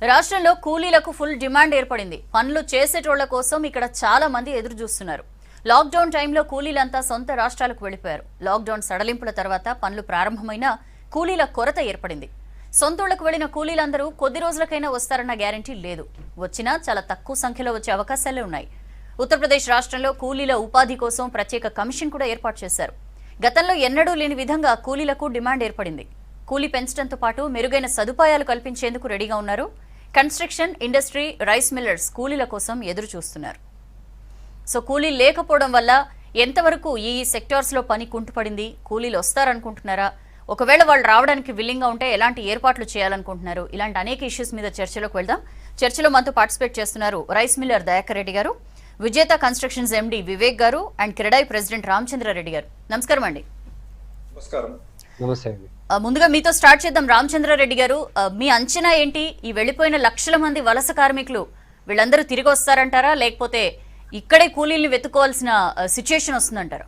రాష్ట్రంలో కూలీలకు full demand ఏర్పడింది. పనులు చేసేటోళ్ల కోసం ఇక్కడ చాలా మంది ఎదురు చూస్తున్నారు. లాక్డౌన్ టైంలో కూలీలంతా సొంత రాష్ట్రాలకు వెళ్లిపోయారు. లాక్డౌన్ సడలింపుల తర్వాత పనులు ప్రారంభమైన కూలీల కొరత ఏర్పడింది. సొంతూళ్లకు వెళ్లిన కూలీలందరూ కొద్ది రోజులకైనా వస్తారన్న గ్యారంటీ లేదు. వచ్చినా చాలా తక్కువ సంఖ్యలో వచ్చే అవకాశాలే ఉన్నాయి. ఉత్తరప్రదేశ్ రాష్ట్రంలో కూలీల ఉపాధి కోసం ప్రత్యేక కమిషన్ కూడా ఏర్పాటు చేశారు. గతంలో ఎన్నడూ లేని విధంగా కూలీలకు డిమాండ్ ఏర్పడింది. కూలీ పెంచడంతో పాటు మెరుగైన సదుపాయాలు కల్పించేందుకు రెడీగా ఉన్నారు. కన్స్ట్రక్షన్ ఇండస్ట్రీ, రైస్ మిల్లర్స్ కూలీల కోసం ఎదురు చూస్తున్నారు. సో కూలీ లేకపోవడం వల్ల ఎంతవరకు ఈ సెక్టార్స్ లో పని కుంటుపడింది? కూలీలు వస్తారనుకుంటున్నారా? ఒకవేళ వాళ్ళు రావడానికి విల్లింగ్ గా ఉంటే ఎలాంటి ఏర్పాట్లు చేయాలనుకుంటున్నారు? ఇలాంటి అనేక ఇష్యూస్ మీద చర్చలోకి వెళ్దాం. చర్చలో మనతో పార్టిసిపేట్ చేస్తున్నారు రైస్ మిల్లర్ దయాకర్ రెడ్డి గారు, విజేత కన్స్ట్రక్షన్స్ ఎండి వివేక్ గారు అండ్ క్రెడాయి ప్రెసిడెంట్ రామచంద్రారెడ్డి గారు. నమస్కారం అండి. నమస్కారం. నమస్తే అండి. ముందుగా మీతో స్టార్ట్ చేద్దాం. రామచంద్రారెడ్డి గారు, మీ అంచనా ఏంటి? ఈ వెళ్లిపోయిన లక్షల మంది వలస కార్మికులు వీళ్ళందరూ తిరిగి వస్తారంటారా, లేకపోతే ఇక్కడే కూలీల్ని వెతుక్కోవాల్సిన సిచ్యుయేషన్ వస్తుందంటారా?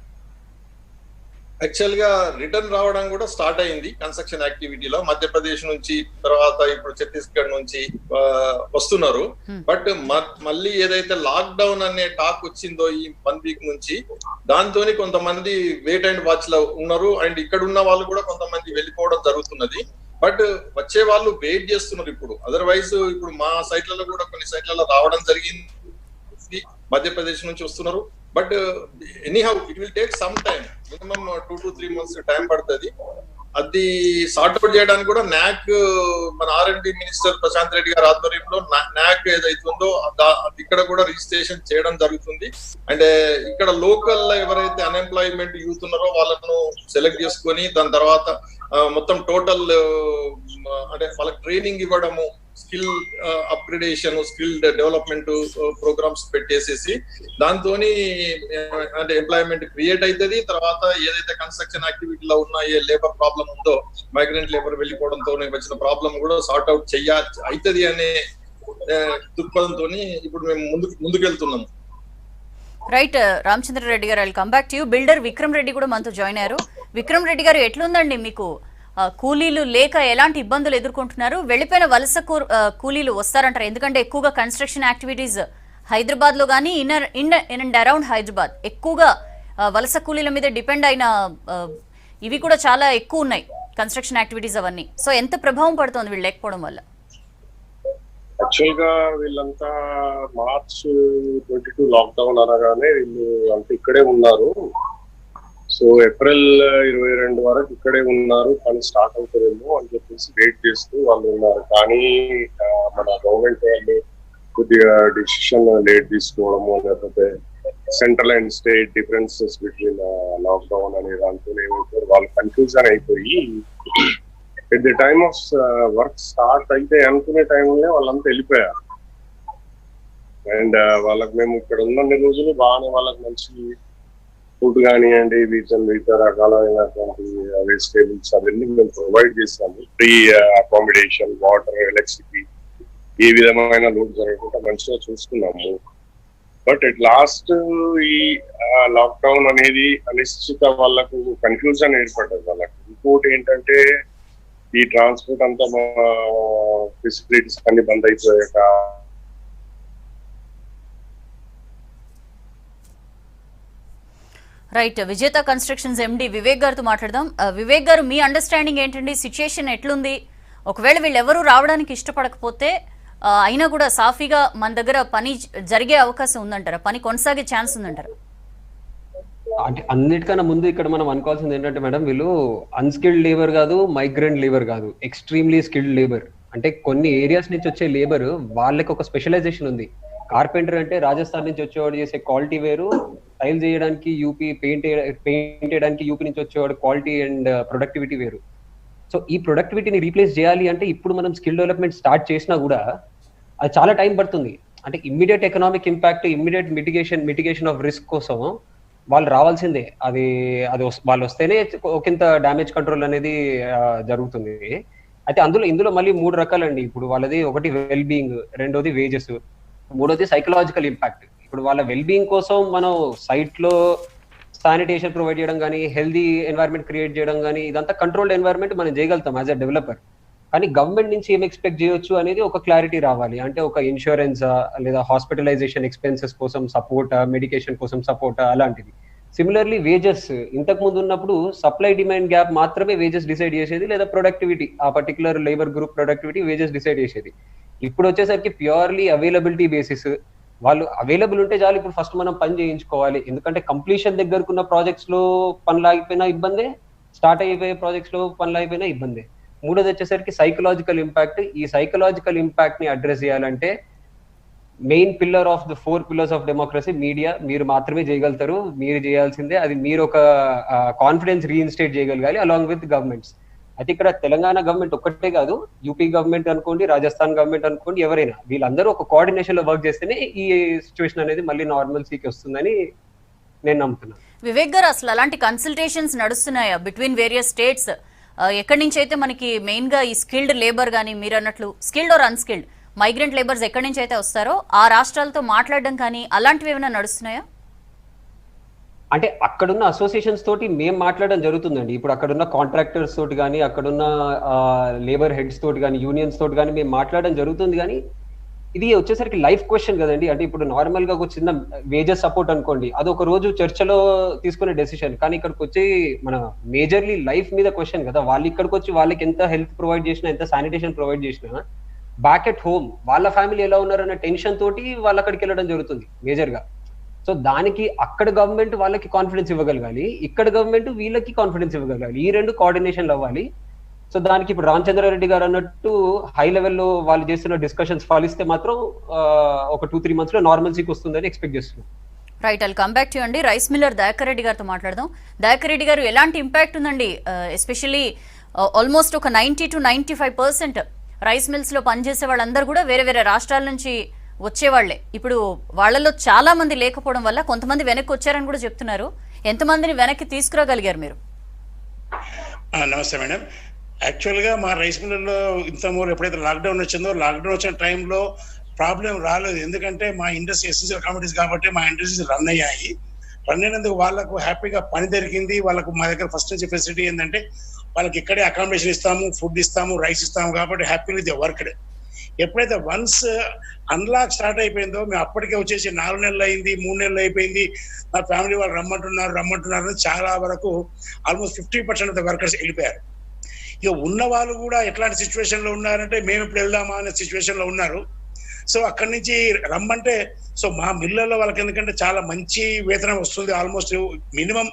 యాక్చువల్ గా రిటర్న్ రావడం కూడా స్టార్ట్ అయింది కన్స్ట్రక్షన్ యాక్టివిటీలో. మధ్యప్రదేశ్ నుంచి, తర్వాత ఇప్పుడు ఛత్తీస్గఢ్ నుంచి వస్తున్నారు. బట్ మళ్ళీ ఏదైతే లాక్ డౌన్ అనే టాక్ వచ్చిందో ఈ 1 వీక్ నుంచి, దాంతో కొంతమంది వెయిట్ అండ్ వాచ్ లో ఉన్నారు. అండ్ ఇక్కడ ఉన్న వాళ్ళు కూడా కొంతమంది వెళ్ళిపోవడం జరుగుతున్నది. బట్ వచ్చే వాళ్ళు వెయిట్ చేస్తున్నారు. ఇప్పుడు అదర్వైజ్ ఇప్పుడు మా సైట్లలో కూడా కొన్ని సైట్లలో రావడం జరిగింది. మధ్యప్రదేశ్ నుంచి వస్తున్నారు. But anyhow it will take some time, minimum 2 to 3 months time పడుతుంది. అది సార్ట్అవుట్ చేయడానికి కూడా నాక్, మన R&D మినిస్టర్ ప్రశాంత్ రెడ్డి గారి ఆధ్వర్యంలో నాక్ ఏదైతుందో ఇక్కడ కూడా రిజిస్ట్రేషన్ చేయడం జరుగుతుంది. అండ్ ఇక్కడ లోకల్ ఎవరైతే అన్ఎంప్లాయ్మెంట్ యూత్ ఉన్నారో వాళ్ళను సెలెక్ట్ చేసుకొని దాని తర్వాత మొత్తం టోటల్ అంటే వాళ్ళకి ట్రైనింగ్ ఇవ్వడము, skill upgradation, skill development programs పెట్టేసేసి దాంతో అంటే ఎంప్లాయ్మెంట్ క్రియేట్ అవుతుంది. తర్వాత ఏదైతే కన్స్ట్రక్షన్ యాక్టివిటీలో ఉన్న ఏ లేబర్ ప్రాబ్లం ఉందో, మైగ్రెంట్ లేబర్ వెళ్ళిపోవడంతో వచ్చిన ప్రాబ్లం కూడా సార్ట్ అవుట్ అవుతుంది అనే దృక్పథంతో ఇప్పుడు మేము ముందుకెళ్తున్నాము. రైట్ రామచంద్రారెడ్డి గారు, I'll come back to you. Builder Vikram Reddy కూడా మనతో జాయిన్ అయ్యారు. విక్రమ్ రెడ్డి గారు, ఎట్లుందండి మీకు కూలీలు లేక ఎలాంటి ఇబ్బందులు ఎదుర్కొంటున్నారు? వెళ్ళిపోయిన వలస కూలీలు వస్తారంటారు? ఎందుకంటే ఎక్కువగా కన్స్ట్రక్షన్ యాక్టివిటీస్ హైదరాబాద్ లో కానీ ఇన్ అండ్ అరౌండ్ హైదరాబాద్ ఎక్కువగా వలస కూలీల మీద డిపెండ్ అయిన ఇవి కూడా చాలా ఎక్కువ ఉన్నాయి కన్స్ట్రక్షన్ యాక్టివిటీస్ అవన్నీ. సో ఎంత ప్రభావం పడుతుంది వీళ్ళు లేకపోవడం వల్ల? యాక్చువల్ గా వీళ్ళంతా మార్చ్ 22 లాక్డౌన్ అనగానే వీళ్ళు అంతా ఇక్కడే ఉన్నారు. సో ఏప్రిల్ 22 వరకు ఇక్కడే ఉన్నారు. పని స్టార్ట్ అవుతుందేమో అని చెప్పేసి వెయిట్ చేస్తూ వాళ్ళు ఉన్నారు. కానీ మన గవర్నమెంట్ వాళ్ళు కొద్దిగా డిసిషన్ లేట్ తీసుకోవడము, లేకపోతే central and state differences between lockdown అనే దాంతో ఏమైతే వాళ్ళు కన్ఫ్యూజన్ అయిపోయి at the time of work start అయితే అనుకునే టైంలోనే వాళ్ళంతా వెళ్ళిపోయారు. అండ్ వాళ్ళకి మేము ఇక్కడ ఉన్నన్ని రోజులు బాగానే వాళ్ళకి మంచి ఫుడ్ కానివ్వండి, వివిధ రకాలైనటువంటి వెజిటేబుల్స్ అవన్నీ మేము ప్రొవైడ్ చేస్తాము. ఫ్రీ అకామిడేషన్, వాటర్, ఎలక్ట్రిసిటీ, ఏ విధమైన లోటు జరగకుండా మంచిగా చూసుకున్నాము. బట్ ఎట్ లాస్ట్ ఈ లాక్డౌన్ అనేది అనిశ్చిత వాళ్ళకు కన్ఫ్యూజన్ ఏర్పడ్డది వాళ్ళకి. ఇంకోటి ఏంటంటే ఈ ట్రాన్స్పోర్ట్ అంతా మా ఫెసిలిటీస్ అన్ని బంద్ అయిపోయాక రైట్, విజేత కన్స్ట్రక్షన్స్ ఎండి వివేక్ గారితో మాట్లాడదాం. వివేక్ గారు, మీ అండర్స్టాండింగ్ ఏంటండి? సిచ్యుయేషన్ ఎట్లుంది? ఒకవేళ వీళ్ళు ఎవరు రావడానికి ఇష్టపడకపోతే అయినా కూడా సాఫీగా మన దగ్గర పని జరిగే అవకాశం ఉందంటారా? పని కొనసాగే ఛాన్స్ ఉందంటారా? అంటే అన్నిటికన్నా ముందు ఇక్కడ మనం అనుకోవాల్సింది ఏంటంటే మేడం, వీళ్ళు అన్స్కిల్డ్ లేబర్ కాదు, మైగ్రెంట్ లేబర్ కాదు, ఎక్స్ట్రీమ్లీ స్కిల్డ్ లేబర్. అంటే కొన్ని ఏరియాస్ నుంచి వచ్చే లేబర్ వాళ్ళకి ఒక స్పెషలైజేషన్ ఉంది. కార్పెంటర్ అంటే రాజస్థాన్ నుంచి వచ్చేవాడు చేసే క్వాలిటీ వేరు, టైల్ చేయడానికి యూపీ, పెయింట్ చేయడానికి యూపీ నుంచి వచ్చేవాడు క్వాలిటీ అండ్ ప్రొడక్టివిటీ వేరు. సో ఈ ప్రొడక్టివిటీని రీప్లేస్ చేయాలి అంటే ఇప్పుడు మనం స్కిల్ డెవలప్మెంట్ స్టార్ట్ చేసినా కూడా అది చాలా టైం పడుతుంది. అంటే immediate economic impact, immediate mitigation of risk కోసం వాళ్ళు రావాల్సిందే. అది వాళ్ళు వస్తేనే ఒకంత డ్యామేజ్ కంట్రోల్ అనేది జరుగుతుంది. అయితే ఇందులో మళ్ళీ 3 రకాలండి. ఇప్పుడు వాళ్ళది ఒకటి వెల్ బీయింగ్, రెండోది వేజెస్, మూడోది సైకలాజికల్ ఇంపాక్ట్. ఇప్పుడు వాళ్ళ వెల్ బీయింగ్ కోసం మనం సైట్ లో శానిటేషన్ ప్రొవైడ్ చేయడం కానీ, హెల్దీ ఎన్వైరన్మెంట్ క్రియేట్ చేయడం కానీ, ఇదంతా కంట్రోల్డ్ ఎన్వైరన్మెంట్ మనం చేయగలుగుతాం యాజ్ అ డెవలపర్. కానీ గవర్నమెంట్ నుంచి ఏం ఎక్స్పెక్ట్ చేయొచ్చు అనేది ఒక క్లారిటీ రావాలి. అంటే ఒక ఇన్సూరెన్స్ లేదా హాస్పిటలైజేషన్ ఎక్స్పెన్సెస్ కోసం సపోర్ట్, మెడికేషన్ కోసం సపోర్ట్ అలాంటిది. సిమిలర్లీ వేజెస్ ఇంతకు ముందు ఉన్నప్పుడు సప్లై డిమాండ్ గ్యాప్ మాత్రమే వేజెస్ డిసైడ్ చేసేది, లేదా ప్రొడక్టివిటీ, ఆ particular labour group productivity wages decide చేసేది. ఇప్పుడు వచ్చేసరికి ప్యూర్లీ అవైలబిలిటీ బేసిస్, వాళ్ళు అవైలబుల్ ఉంటే చాలు. ఇప్పుడు ఫస్ట్ మనం పని చేయించుకోవాలి, ఎందుకంటే కంప్లీషన్ దగ్గరకున్న ప్రాజెక్ట్స్ లో పనులు ఆగిపోయినా ఇబ్బందే, స్టార్ట్ అయిపోయే ప్రాజెక్ట్స్ లో పనులు అయిపోయినా ఇబ్బందే. మూడోది వచ్చేసరికి సైకలాజికల్ ఇంపాక్ట్. ఈ సైకలాజికల్ ఇంపాక్ట్ ని అడ్రస్ చేయాలంటే main pillar of the 4 pillars of democracy media, మీరు మాత్రమే చేయగలుగుతారు. మీరు చేయాల్సిందే అది. మీరు ఒక కాన్ఫిడెన్స్ రీఇన్స్టేట్ చేయగలగాలి అలాంగ్ విత్ గవర్నమెంట్స్. అయితే ఇక్కడ తెలంగాణ గవర్నమెంట్ ఒక్కటే కాదు, యూపీ గవర్నమెంట్ అనుకోండి, రాజస్థాన్ గవర్నమెంట్ అనుకోండి, ఎవరైనా వీళ్ళందరూ ఒక కోఆర్డినేషన్ లో వర్క్ చేస్తేనే ఈ సిచ్యువేషన్ అనేది మళ్ళీ నార్మల్సీకి వస్తుందని నేను నమ్ముతున్నాను. వివేక్ గారు, అసలు అలాంటి కన్సల్టేషన్స్ నడుస్తున్నాయా బిట్వీన్ వేరియస్ స్టేట్స్? ఎక్కడి నుంచి అయితే మనకి మెయిన్ గా ఈ స్కిల్డ్ లేబర్ కానీ, మీరు అన్నట్లు skilled or unskilled migrant labours ఎక్కడి నుంచి అయితే వస్తారో ఆ రాష్ట్రాలతో మాట్లాడడం కానీ అలాంటివి ఏమైనా నడుస్తున్నాయా? అంటే అక్కడున్న అసోసియేషన్స్ తోటి మేము మాట్లాడడం జరుగుతుందండి. ఇప్పుడు అక్కడున్న కాంట్రాక్టర్స్ తోటి కానీ, అక్కడున్న లేబర్ హెడ్స్ తోటి కానీ, యూనియన్స్ తోటి కానీ మేము మాట్లాడడం జరుగుతుంది. కానీ ఇది వచ్చేసరికి లైఫ్ క్వశ్చన్ కదండి. అంటే ఇప్పుడు నార్మల్ గా ఒక చిన్న వేజెస్ సపోర్ట్ అనుకోండి, అది ఒక రోజు చర్చలో తీసుకునే డెసిషన్. కానీ ఇక్కడికి వచ్చి మన మేజర్లీ లైఫ్ మీద క్వశ్చన్ కదా. వాళ్ళు ఇక్కడికి వచ్చి వాళ్ళకి ఎంత హెల్త్ ప్రొవైడ్ చేసినా, ఎంత శానిటేషన్ ప్రొవైడ్ చేసినా, బ్యాక్ ఎట్ హోమ్ వాళ్ళ ఫ్యామిలీ ఎలా ఉన్నారన్న టెన్షన్ తోటి వాళ్ళు అక్కడికి వెళ్ళడం జరుగుతుంది మేజర్ గా. సో దానికి అక్కడ గవర్నమెంట్ వాళ్ళకి కాన్ఫిడెన్స్ ఇవ్వగలగాలి, ఇక్కడ గవర్నమెంట్ వీళ్ళకి కాన్ఫిడెన్స్ ఇవ్వగలగాలి. ఈ రెండు కోఆర్డినేషన్లు అవ్వాలి. సో దానికి ఇప్పుడు రామచంద్రారెడ్డి గారు అన్నట్టు హై లెవెల్లో వాళ్ళు చేస్తున్న డిస్కషన్స్ ఫలిస్తే మాత్రం ఒక 2-3 months లో నార్మల్సీకి వస్తుందని ఎక్స్పెక్ట్ చేస్తున్నాం. Right, I'll come back to అండి. రైస్ మిల్లర్ దయాకర్ రెడ్డి గారితో మాట్లాడదాం. దయాకర్ రెడ్డి గారు, ఎలాంటి ఇంపాక్ట్ ఉందండి? ఎస్పెషల్లీ ఆల్మోస్ట్ ఒక 90 to 95% రైస్ మిల్స్ లో పనిచేసే వాళ్ళందరూ కూడా వేరే వేరే రాష్ట్రాల నుంచి వచ్చేవాళ్లే. ఇప్పుడు వాళ్ళలో చాలా మంది లేకపోవడం వల్ల కొంతమంది వెనక్కి వచ్చారని కూడా చెప్తున్నారు. ఎంతమందిని వెనక్కి తీసుకురాగలిగారు మీరు? నమస్తే మేడం. యాక్చువల్గా మా రైస్ మిల్లర్లో ఇంతమూరు ఎప్పుడైతే లాక్డౌన్ వచ్చిందో, లాక్డౌన్ వచ్చిన టైంలో ప్రాబ్లం రాలేదు. ఎందుకంటే మా ఇండస్ట్రీ ఎసెన్షియల్ కమోడిటీస్ కాబట్టి మా ఇండస్ట్రీస్ రన్ అయ్యాయి. రన్ అయినందుకు వాళ్ళకు హ్యాపీగా పని దొరికింది. వాళ్ళకు మా దగ్గర ఫస్ట్ నుంచి ఫెసిలిటీ ఏంటంటే వాళ్ళకి ఇక్కడే అకామిడేషన్ ఇస్తాము, ఫుడ్ ఇస్తాము, రైస్ ఇస్తాము కాబట్టి హ్యాపీలీ దే వర్క్డ్. ఎప్పుడైతే వన్స్ అన్లాక్ స్టార్ట్ అయిపోయిందో, మేము అప్పటికే వచ్చేసి 4 నెలలు అయింది, 3 నెలలు అయిపోయింది, మా ఫ్యామిలీ వాళ్ళు రమ్మంటున్నారు చాలా వరకు ఆల్మోస్ట్ 50% ఆఫ్ ద వర్కర్స్ వెళ్ళిపోయారు. ఇక ఉన్న వాళ్ళు కూడా ఎట్లాంటి సిచ్యువేషన్ లో ఉన్నారంటే మేము ఇప్పుడు వెళ్దామా అనే సిచ్యువేషన్ లో ఉన్నారు. సో అక్కడి నుంచి రమ్మంటే, సో మా మిల్లర్లో వాళ్ళకి ఎందుకంటే చాలా మంచి వేతనం వస్తుంది. ఆల్మోస్ట్ మినిమం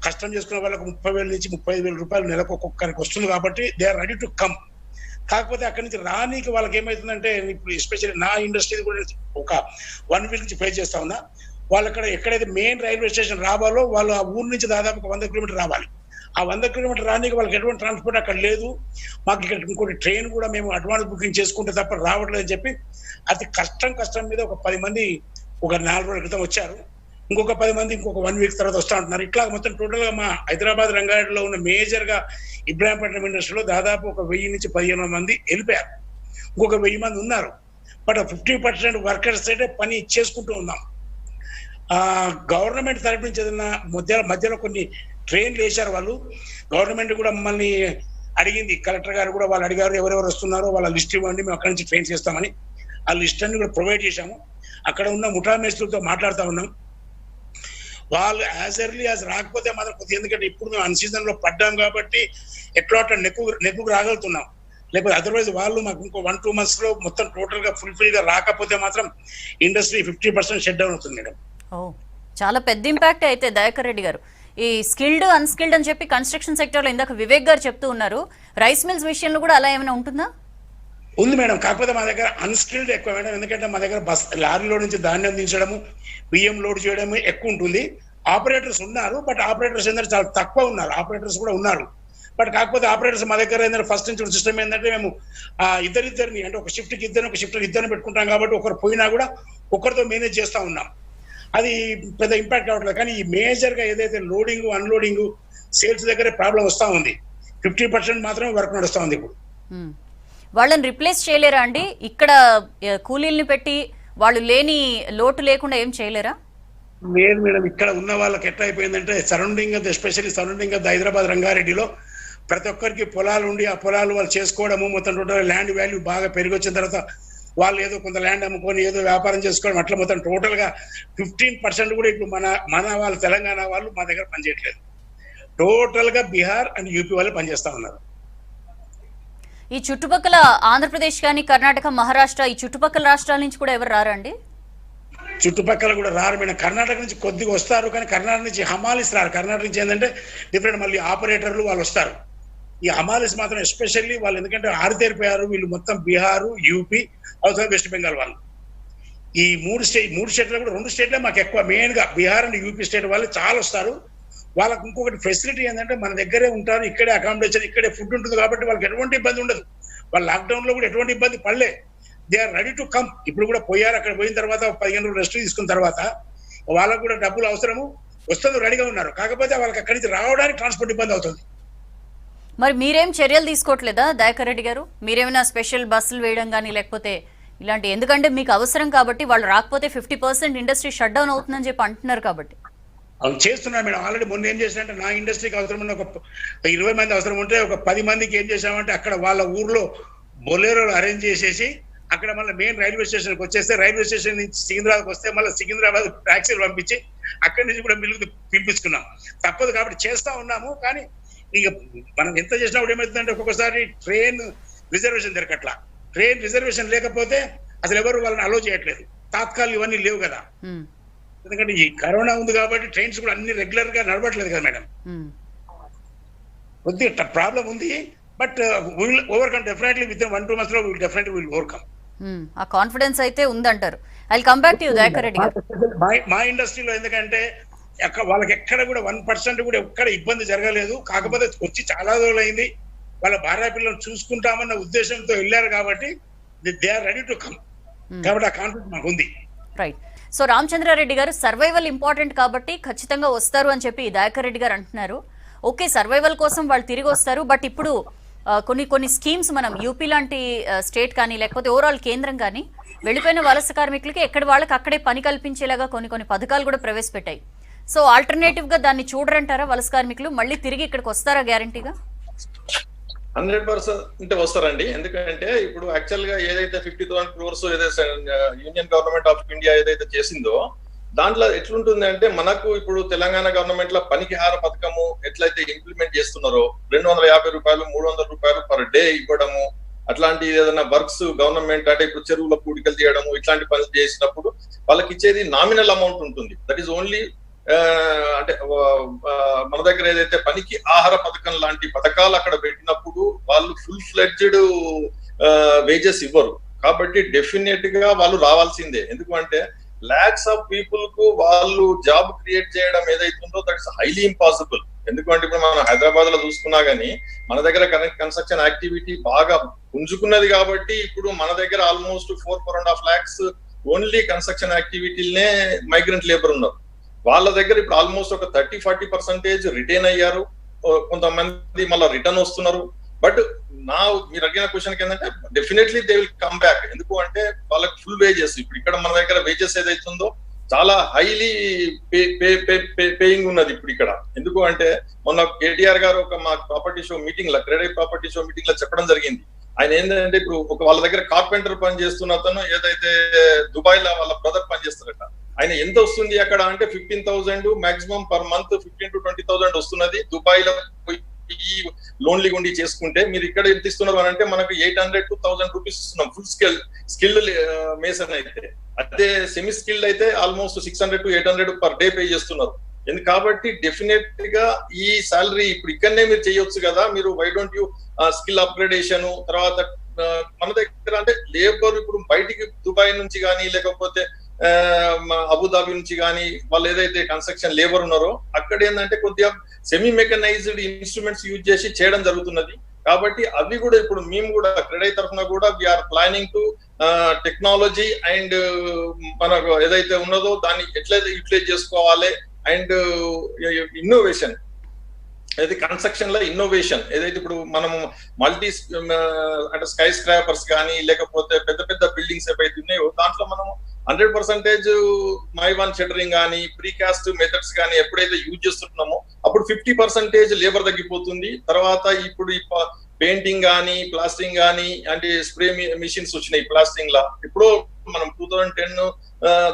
కష్టం చేసుకునే వాళ్ళకు 30,000 నుంచి 35,000 రూపాయలు నెలకు ఒక్కొక్కరికి వస్తుంది కాబట్టి they are ready to come. కాకపోతే అక్కడి నుంచి రానికి వాళ్ళకి ఏమవుతుందంటే, ఇప్పుడు ఎస్పెషల్లీ నా ఇండస్ట్రీ కూడా ఒక 1 week నుంచి ఫేస్ చేస్తా ఉన్నా. వాళ్ళు అక్కడ ఎక్కడైతే మెయిన్ రైల్వే స్టేషన్ రావాలో వాళ్ళు ఆ ఊరు నుంచి దాదాపు 100 kilometers రావాలి. ఆ 100 kilometers రానికి వాళ్ళకి ఎటువంటి ట్రాన్స్పోర్ట్ అక్కడ లేదు. మాకు ఇక్కడ ఇంకోటి ట్రైన్ కూడా మేము అడ్వాన్స్ బుకింగ్ చేసుకుంటే తప్ప రావట్లేదని చెప్పి అతి కష్టం మీద ఒక 10 మంది ఒక 4 రోజుల క్రితం వచ్చారు. ఇంకొక 10 మంది ఇంకొక 1 week తర్వాత వస్తూ ఉంటున్నారు. ఇట్లా మొత్తం టోటల్ గా మా హైదరాబాద్ రంగారెడ్డిలో ఉన్న మేజర్ గా ఇబ్రాహీంపట్నం ఇండస్ట్రీలో దాదాపు ఒక 1000 నుంచి 1500 మంది వెళ్ళిపోయారు. ఇంకొక 1000 మంది ఉన్నారు. బట్ 50% వర్కర్స్ అయితే పని చేసుకుంటూ ఉన్నాం. గవర్నమెంట్ తరఫు నుంచి ఏదైనా మధ్యలో కొన్ని ట్రైన్లు వేశారు వాళ్ళు. గవర్నమెంట్ కూడా మమ్మల్ని అడిగింది, కలెక్టర్ గారు కూడా వాళ్ళు అడిగారు ఎవరెవరు వస్తున్నారో వాళ్ళ లిస్ట్ ఇవ్వండి, మేము అక్కడి నుంచి ట్రైన్స్ చేస్తామని. ఆ లిస్ట్ అన్ని కూడా ప్రొవైడ్ చేశాము. అక్కడ ఉన్న ముఠా మేస్త్రులతో మాట్లాడుతూ ఉన్నాం. వాళ్ళు యాజ్ ఎర్లీ యాజ్ రాకపోతే మాత్రం కొద్దిగా, ఎందుకంటే ఇప్పుడు మేము అన్ సీజన్ లో పడ్డాం కాబట్టి ఎట్లా అట్లా నెక్కుకు రాగలుగుతున్నాం. లేకపోతే అదర్వైజ్ వాళ్ళు మాకు ఇంకో 1-2 months లో మొత్తం టోటల్ గా ఫుల్ఫిల్ గా రాకపోతే మాత్రం ఇండస్ట్రీ 50% షట్ డౌన్ అవుతుంది మేడం. చాలా పెద్ద ఇంపాక్ట్ అయితే దయాకర్ రెడ్డి గారు. ఈ స్కిల్డ్ అన్స్కిల్డ్ అని చెప్పి కన్స్ట్రక్షన్ సెక్టర్ లో ఇందాక వివేక్ గారు చెప్తూ ఉన్నారు. రైస్ మిల్స్ విషయంలో కూడా అలా ఏమైనా ఉంటుందా? ఉంది మేడం. కాకపోతే మా దగ్గర అన్స్కిల్డ్ ఎక్కువ మేడం. ఎందుకంటే మా దగ్గర లారీలో నుంచి ధాన్యం దించడము, బియ్యం లోడ్ చేయడము ఎక్కువ ఉంటుంది. ఆపరేటర్స్ ఉన్నారు, బట్ ఆపరేటర్స్ ఏంటంటే చాలా తక్కువ ఉన్నారు. ఆపరేటర్స్ కూడా ఉన్నారు, బట్ కాకపోతే ఆపరేటర్స్ మా దగ్గర ఏంటంటే ఫస్ట్ నుంచి సిస్టమ్ ఏంటంటే మేము ఇద్దరిని అంటే ఒక షిఫ్ట్కి ఇద్దరిని పెట్టుకుంటాం కాబట్టి ఒకరు పోయినా కూడా ఒకరితో మేనేజ్ చేస్తూ ఉన్నాం. అది పెద్ద ఇంపాక్ట్ కావట్లేదు. కానీ ఈ మేజర్ గా ఏదైతే లోడింగ్ అన్లోడింగ్ సేల్స్ దగ్గర ప్రాబ్లం వస్తూ ఉంది. 50% మాత్రమే వర్క్ నడుస్తూ ఉంది ఇప్పుడు. వాళ్ళని రిప్లేస్ చేయలేరా అండి? ఇక్కడ కూలీల్ని పెట్టి వాళ్ళు లేని లోటు లేకుండా ఏం చేయలేరా? లేదు మేడం, ఇక్కడ ఉన్న వాళ్ళకి ఎట్లా అయిపోయిందంటే సరౌండింగ్ ఎస్పెషల్లీ సరౌండింగ్ హైదరాబాద్ రంగారెడ్డిలో ప్రతి ఒక్కరికి పొలాలు ఉండి ఆ పొలాలు వాళ్ళు చేసుకోవడము, మొత్తం టోటల్ ల్యాండ్ వాల్యూ బాగా పెరిగి వచ్చిన తర్వాత వాళ్ళు ఏదో కొంత ల్యాండ్ అమ్ముకొని ఏదో వ్యాపారం చేసుకోవడం, అట్లా మొత్తం టోటల్ గా 15% కూడా ఇప్పుడు మన వాళ్ళు తెలంగాణ వాళ్ళు మా దగ్గర పనిచేయట్లేదు. టోటల్ గా బీహార్ అండ్ యూపీ వాళ్ళు పనిచేస్తా ఉన్నారు. ఈ చుట్టుపక్కల ఆంధ్రప్రదేశ్ కానీ కర్ణాటక, మహారాష్ట్ర ఈ చుట్టుపక్కల రాష్ట్రాల నుంచి కూడా ఎవరు రారండి? చుట్టుపక్కల కూడా రారు మేడం. కర్ణాటక నుంచి కొద్దిగా వస్తారు, కానీ కర్ణాటక నుంచి హమాలిస్ రారు. కర్ణాటక నుంచి ఏంటంటే డిఫరెంట్ మళ్ళీ ఆపరేటర్లు వాళ్ళు వస్తారు. ఈ హమాలిస్ మాత్రం ఎస్పెషల్లీ వాళ్ళు ఎందుకంటే ఆరితేరిపోయారు వీళ్ళు, మొత్తం బీహారు, యూపీ, అవతల వెస్ట్ బెంగాల్ వాళ్ళు. ఈ మూడు స్టేట్లో కూడా 2 స్టేట్లే మాకు ఎక్కువ, మెయిన్ గా బీహార్ అండ్ యూపీ స్టేట్ వాళ్ళు చాలా వస్తారు. వాళ్ళకి ఇంకొకటి ఫెసిలిటీ ఏంటంటే మన దగ్గరే ఉంటారు, ఇక్కడే అకామిడేషన్, ఇక్కడే ఫుడ్ ఉంటుంది కాబట్టి వాళ్ళకి ఎటువంటి ఇబ్బంది ఉండదు. వాళ్ళు లాక్డౌన్ లో కూడా ఎటువంటి ఇబ్బంది పడలే. They are ready to come. ఇప్పుడు కూడా పోయారు, అక్కడ పోయిన తర్వాత 15 రోజులు రెస్ట్ తీసుకున్న తర్వాత వాళ్ళకు కూడా డబ్బులు అవసరము, వస్తుంది రెడీగా ఉన్నారు. కాకపోతే వాళ్ళకి అక్కడి నుంచి రావడానికి ట్రాన్స్పోర్ట్ ఇబ్బంది అవుతుంది. మరి మీరేం చర్యలు తీసుకోవట్లేదా దయాకర్ రెడ్డి గారు? మీరేమైనా స్పెషల్ బస్సులు వేయడం కానీ లేకపోతే ఇలాంటి, ఎందుకంటే మీకు అవసరం కాబట్టి, వాళ్ళు రాకపోతే 50% ఇండస్ట్రీ షట్ డౌన్ అవుతుందని చెప్పి అంటున్నారు కాబట్టి. అవును చేస్తున్నాను మేడం. ఆల్రెడీ మొన్న ఏం చేశానంటే నా ఇండస్ట్రీకి అవసరం ఉన్న ఒక 20 మంది అవసరం ఉంటే ఒక 10 మందికి ఏం చేశామంటే అక్కడ వాళ్ళ ఊర్లో బొలేరోలు అరేంజ్ చేసేసి అక్కడ మళ్ళీ మెయిన్ రైల్వే స్టేషన్కి వచ్చేస్తే, రైల్వే స్టేషన్ నుంచి సికింద్రాబాద్కి వస్తే మళ్ళీ సికింద్రాబాద్ ట్యాక్సీలు పంపించి అక్కడి నుంచి కూడా మిల్లుకు పిలిపించుకున్నాం. తప్పదు కాబట్టి చేస్తా ఉన్నాము. కానీ ఇక మనం ఎంత చేసినప్పుడు ఏమవుతుందంటే ఒక్కొక్కసారి ట్రైన్ రిజర్వేషన్ దొరకట్లా. ట్రైన్ రిజర్వేషన్ లేకపోతే అసలు ఎవరు వాళ్ళని అలో చేయట్లేదు. తాత్కాలు ఇవన్నీ లేవు కదా, ఎందుకంటే ఈ కరోనా ఉంది కాబట్టి ట్రైన్స్ కూడా అన్ని రెగ్యులర్ గా నడవట్లేదు కదా మేడం. కొద్దిగా ప్రాబ్లం ఉంది, but will overcome definitely. With 1-2 months లో డెఫినెట్లీ విల్ ఓవర్కమ్. ఆ కాన్ఫిడెన్స్ అయితే ఉందంటారు. I will come back to you Dayakar Reddy గారు. మా ఇండస్ట్రీలో ఎందుకంటే వాళ్ళకి ఎక్కడ కూడా 1% కూడా ఎక్కడ ఇబ్బంది జరగలేదు. కాకపోతే వచ్చి చాలా రోజులు అయింది, వాళ్ళ భార్య పిల్లలు చూసుకుంటామన్న ఉద్దేశంతో వెళ్ళారు కాబట్టి they are ready to come. కాబట్టి ఆ కాన్ఫిడెన్స్ మాకు ఉంది. రైట్. సో రామచంద్రారెడ్డి గారు, సర్వైవల్ ఇంపార్టెంట్ కాబట్టి ఖచ్చితంగా వస్తారు అని చెప్పి దయాకర్ రెడ్డి గారు అంటున్నారు. ఓకే, సర్వైవల్ కోసం వాళ్ళు తిరిగి వస్తారు. బట్ ఇప్పుడు కొన్ని స్కీమ్స్ మనం యూపీ లాంటి స్టేట్ కానీ లేకపోతే ఓవరాల్ కేంద్రం కానీ వెళ్ళిపోయిన వలస కార్మికులకి ఎక్కడ వాళ్ళకి అక్కడే పని కల్పించేలాగా కొన్ని పథకాలు కూడా ప్రవేశపెట్టాయి. సో ఆల్టర్నేటివ్ గా దాన్ని చూడరంటారా వలస కార్మికులు? మళ్ళీ తిరిగి ఇక్కడికి వస్తారా గ్యారంటీగా? 100% వస్తారండి. ఎందుకంటే ఇప్పుడు యాక్చువల్ గా ఏదైతే 50,000 crores ఏదైతే యూనియన్ గవర్నమెంట్ ఆఫ్ ఇండియా ఏదైతే చేసిందో దాంట్లో ఎట్లుంటుంది అంటే, మనకు ఇప్పుడు తెలంగాణ గవర్నమెంట్ లో పనికిహార పథకము ఎట్లయితే ఇంప్లిమెంట్ చేస్తున్నారో 250 రూపాయలు 300 రూపాయలు పర్ డే ఇవ్వడము, అట్లాంటి ఏదైనా వర్క్స్ గవర్నమెంట్ అంటే ఇప్పుడు చెరువుల పూడికలు తీయడము ఇట్లాంటి పనులు చేసినప్పుడు వాళ్ళకి ఇచ్చేది నామినల్ అమౌంట్ ఉంటుంది. దట్ ఈస్ ఓన్లీ అంటే మన దగ్గర ఏదైతే పనికి ఆహార పథకం లాంటి పథకాలు అక్కడ పెట్టినప్పుడు వాళ్ళు ఫుల్ ఫ్లెడ్జ్డ్ వేజెస్ ఇవ్వరు. కాబట్టి డెఫినెట్ గా వాళ్ళు రావాల్సిందే. ఎందుకంటే లాక్స్ ఆఫ్ పీపుల్ కు వాళ్ళు జాబ్ క్రియేట్ చేయడం ఏదైతుందో దట్ ఇస్ హైలీ ఇంపాసిబుల్. ఎందుకంటే ఇప్పుడు మనం హైదరాబాద్ లో చూసుకున్నా గానీ మన దగ్గర కన్స్ట్రక్షన్ యాక్టివిటీ బాగా పుంజుకున్నది కాబట్టి ఇప్పుడు మన దగ్గర ఆల్మోస్ట్ 4.5 lakhs ఓన్లీ కన్స్ట్రక్షన్ యాక్టివిటీలనే మైగ్రెంట్ లేబర్ ఉన్నారు. వాళ్ళ దగ్గర ఇప్పుడు ఆల్మోస్ట్ ఒక 30-40% రిటైన్ అయ్యారు. కొంతమంది మళ్ళీ రిటర్న్ వస్తున్నారు. బట్ మీరు అడిగిన క్వశ్చన్ ఏంటంటే definitely they will come back. ఎందుకు అంటే వాళ్ళకి ఫుల్ వేజెస్, ఇప్పుడు ఇక్కడ మన దగ్గర వేజెస్ ఏదైతుందో చాలా హైలీ పేయింగ్ ఉన్నది ఇప్పుడు ఇక్కడ. ఎందుకు అంటే మొన్న కేటీఆర్ గారు మా ప్రాపర్టీ షో మీటింగ్ లో, క్రెడిట్ ప్రాపర్టీ షో మీటింగ్ లో చెప్పడం జరిగింది. ఆయన ఏంటంటే ఇప్పుడు వాళ్ళ దగ్గర కార్పెంటర్ పని చేస్తున్న అతను ఏదైతే దుబాయ్ లో వాళ్ళ బ్రదర్ పని చేస్తారట, ఆయన ఎంత వస్తుంది అక్కడ అంటే 15,000 మాక్సిమం పర్ మంత్ 15,000 to 20,000 వస్తున్నది. దుబాయ్ లో లోన్లీ ఉండి చేసుకుంటే మీరు ఇక్కడ ఎంత ఇస్తున్నారు అని అంటే మనకు 800 to 1,000 రూపీస్ ఇస్తున్నాం ఫుల్ స్కిల్డ్ మేసన్ అయితే. అదే సెమీ స్కిల్డ్ అయితే almost 600 to 800 per day pay చేస్తున్నారు. కాబట్టి డెఫినెట్ గా ఈ సాలరీ ఇప్పుడు ఇక్కడనే మీరు చేయొచ్చు కదా, మీరు why don't you skill upgradation తర్వాత మన దగ్గర అంటే లేబర్ ఇప్పుడు బయటికి దుబాయ్ నుంచి కానీ లేకపోతే అబుదాబి నుంచి కానీ వాళ్ళు ఏదైతే కన్స్ట్రక్షన్ లేబర్ ఉన్నారో అక్కడ ఏంటంటే కొద్దిగా సెమీ మెకనైజ్డ్ ఇన్స్ట్రుమెంట్స్ యూజ్ చేసి చేయడం జరుగుతున్నది. కాబట్టి అవి కూడా ఇప్పుడు మేము కూడా క్రెడిట్ తరఫున కూడా we're planning to technology and మనకు ఏదైతే ఉన్నదో దాన్ని ఎట్లయితే యూటిలైజ్ చేసుకోవాలి అండ్ ఇన్నోవేషన్ ఏదైతే కన్స్ట్రక్షన్ లో ఇన్నోవేషన్ ఏదైతే ఇప్పుడు మనము మల్టీ అంటే స్కై స్క్రాపర్స్ కానీ లేకపోతే పెద్ద పెద్ద బిల్డింగ్స్ ఏవైతే ఉన్నాయో దాంట్లో మనము 100% మై వన్ షట్టరింగ్ కానీ ప్రీకాస్ట్ మెథడ్స్ కానీ ఎప్పుడైతే యూజ్ చేస్తున్నామో అప్పుడు 50% లేబర్ తగ్గిపోతుంది. తర్వాత ఇప్పుడు ఈ పెయింటింగ్ కానీ ప్లాస్టింగ్ కానీ అంటే స్ప్రే మిషన్స్ వచ్చినాయి ప్లాస్టింగ్ లా. ఇప్పుడు మనం 2010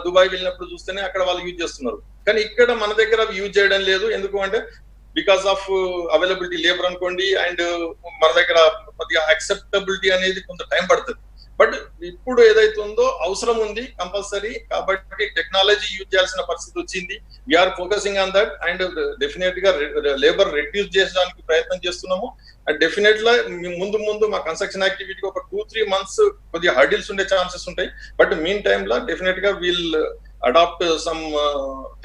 దుబాయ్ వెళ్ళినప్పుడు చూస్తేనే అక్కడ వాళ్ళు యూజ్ చేస్తున్నారు. కానీ ఇక్కడ మన దగ్గర యూజ్ చేయడం లేదు. ఎందుకు అంటే బికాస్ ఆఫ్ అవైలబిలిటీ లేబర్ అనుకోండి, అండ్ మన దగ్గర కొద్దిగా యాక్సెప్టబిలిటీ అనేది కొంత టైం పడుతుంది. బట్ ఇప్పుడు ఏదైతే ఉందో అవసరం ఉంది కంపల్సరీ, కాబట్టి టెక్నాలజీ యూజ్ చేయాల్సిన పరిస్థితి వచ్చింది. We're focusing on that and definite గా లేబర్ రెడ్యూస్ చేయడానికి ప్రయత్నం చేస్తున్నాము. అండ్ డెఫినెట్ గా ముందు మా కన్స్ట్రక్షన్ యాక్టివిటీ ఒక 2-3 months కొద్దిగా హర్డిల్స్ ఉండే ఛాన్సెస్ ఉంటాయి. బట్ మీన్ టైమ్ లో డెఫినెట్ గా will adapt some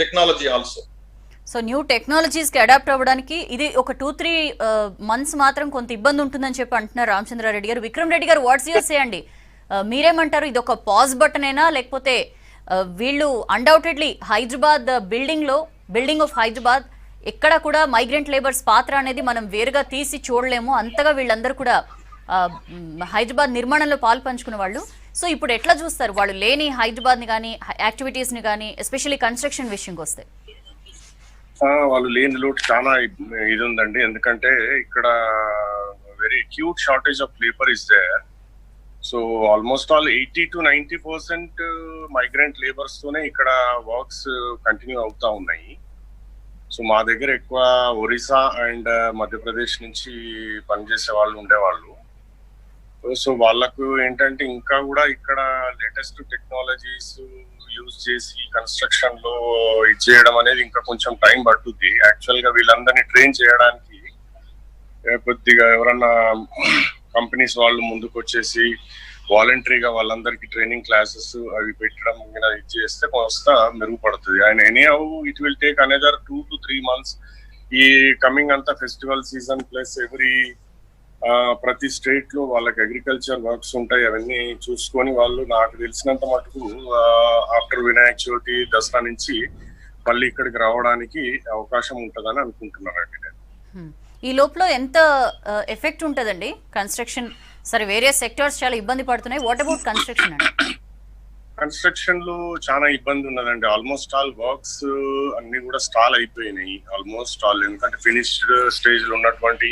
technology also. So new technologies కి అడాప్ట్ అవ్వడానికి ఇది ఒక 2-3 months మాత్రం కొంత ఇబ్బంది ఉంటుందని చెప్పి అంటున్నారు రామచంద్రారెడ్డి గారు. విక్రమ్ రెడ్డి గారు, వాట్స్ యూర్ సే అండి? మీరేమంటారు? ఇది ఒక పాజ్ బటన్ అయినా, లేకపోతే వీళ్ళు undoubtedly Hyderabad building of Hyderabad ఎక్కడ కూడా మైగ్రెంట్ లేబర్స్ పాత్ర అనేది మనం వేరుగా తీసి చూడలేము, అంతగా వీళ్ళందరూ కూడా హైదరాబాద్ నిర్మాణంలో పాలు పంచుకున్న వాళ్ళు. సో ఇప్పుడు ఎట్లా చూస్తారు వాళ్ళు లేని హైదరాబాద్ ని కానీ యాక్టివిటీస్ ని కానీ, ఎస్పెషల్లీ కన్స్ట్రక్షన్ విషయంకి వస్తే? వాళ్ళు లేని లోటు చాలా ఇది ఉందండి. ఎందుకంటే ఇక్కడ very acute shortage of labour is there. So almost all 80 to 90% migrant labours తోనే ఇక్కడ వర్క్స్ కంటిన్యూ అవుతా ఉన్నాయి. సో మా దగ్గర ఎక్కువ ఒరిస్సా అండ్ మధ్యప్రదేశ్ నుంచి పనిచేసే వాళ్ళు ఉండేవాళ్ళు. సో వాళ్ళకు ఏంటంటే ఇంకా కూడా ఇక్కడ లేటెస్ట్ టెక్నాలజీస్ యూజ్ చేసి కన్స్ట్రక్షన్ లో ఇచ్చేయడం అనేది ఇంకా కొంచెం టైం పడుతుంది. యాక్చువల్ గా వీళ్ళందరినీ ట్రైన్ చేయడానికి కొద్దిగా ఎవరన్నా కంపెనీస్ వాళ్ళు ముందుకు వచ్చేసి వాలంటరీగా వాళ్ళందరికీ ట్రైనింగ్ క్లాసెస్ అవి పెట్టడం ఇది చేస్తే కొంత మెరుగుపడుతుంది. And any how it will take another 2 to 3 months. ఈ కమింగ్ అంతా ఫెస్టివల్ సీజన్ ప్లస్ ప్రతి స్టేట్ లో వాళ్ళకి అగ్రికల్చర్ వర్క్స్ ఉంటాయి. అవన్నీ చూసుకొని వాళ్ళు నాకు తెలిసినంత మటుకు ఆఫ్టర్ వినాయక చవితి దసరా నుంచి మళ్ళీ ఇక్కడికి రావడానికి అవకాశం ఉంటుందని అనుకుంటున్నానండి నేను. ఈ లోపల ఎంత ఎఫెక్ట్ ఉంటుందండి కన్స్ట్రక్షన్? సరే, వేరియస్ సెక్టార్స్ చాలా ఇబ్బంది పడుతున్నాయి. వాట్ అబౌట్ కన్స్ట్రక్షన్ అండి? కన్స్ట్రక్షన్ లో చాలా ఇబ్బంది ఉన్నదండి. ఆల్మోస్ట్ ఆల్ వర్క్స్ అన్ని కూడా స్టాల్ అయిపోయినాయి ఆల్మోస్ట్ ఆల్. ఎందుకంటే ఫినిష్డ్ స్టేజ్ లో ఉన్నటువంటి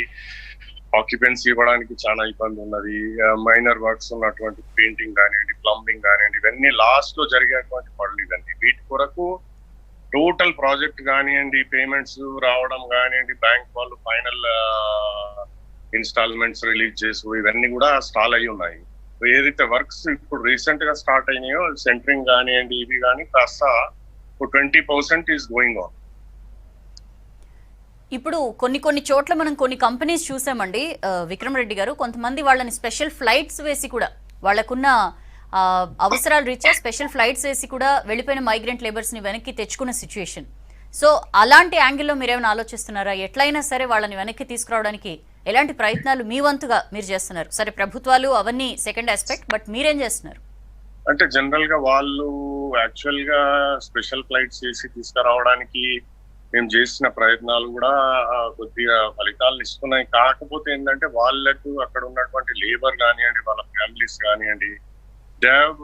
ఆక్యుపెన్సీ ఇవ్వడానికి చాలా ఇబ్బంది ఉన్నది. మైనర్ వర్క్స్ ఉన్నటువంటి పెయింటింగ్ కానివ్వండి, ప్లంబింగ్ కానివ్వండి, ఇవన్నీ లాస్ట్ లో జరిగేటువంటి పనులు ఇవన్నీ. వీటి కొరకు టోటల్ ప్రాజెక్ట్ కానివ్వండి, పేమెంట్స్ రావడం కానివ్వండి, బ్యాంక్ వాళ్ళు ఫైనల్ ఇన్స్టాల్మెంట్స్ రిలీజ్ చేసి ఇవన్నీ కూడా స్టాల్ అయి ఉన్నాయి. ఏదైతే వర్క్స్ ఇప్పుడు రీసెంట్ గా స్టార్ట్ అయినాయో సెంటరింగ్ కానివ్వండి, ఇవి కానీ కాస్త 20% ఈస్ గోయింగ్ ఆన్. ఇప్పుడు కొన్ని చోట్ల మనం కొన్ని కంపెనీస్ చూసామండి విక్రమ్ రెడ్డి గారు. కొంతమంది వాళ్ళని స్పెషల్ ఫ్లైట్స్ వేసి కూడా, వాళ్ళకున్న అవసరాలు రీత్యా స్పెషల్ ఫ్లైట్స్ వేసి కూడా వెళ్ళిపోయిన మైగ్రెంట్ లేబర్స్ ని వెనక్కి తెచ్చుకున్న సిచ్యుయేషన్. సో అలాంటి యాంగిల్లో మీరేమైనా ఆలోచిస్తున్నారా? ఎట్లయినా సరే వాళ్ళని వెనక్కి తీసుకురావడానికి ఎలాంటి ప్రయత్నాలు మీ వంతుగా మీరు చేస్తున్నారు? సరే, ప్రభుత్వాలు అవన్నీ సెకండ్ ఆస్పెక్ట్, బట్ మీరేం చేస్తున్నారు? అంటే జనరల్ గా వాళ్ళు యాక్చువల్ గా స్పెషల్ ఫ్లైట్స్ వేసి తీసుకురావడానికి మేము చేసిన ప్రయత్నాలు కూడా కొద్దిగా ఫలితాలను ఇస్తున్నాయి. కాకపోతే ఏంటంటే వాళ్ళకు అక్కడ ఉన్నటువంటి లేబర్ కానివ్వండి, వాళ్ళ ఫ్యామిలీస్ కానివ్వండి, దే హ్యావ్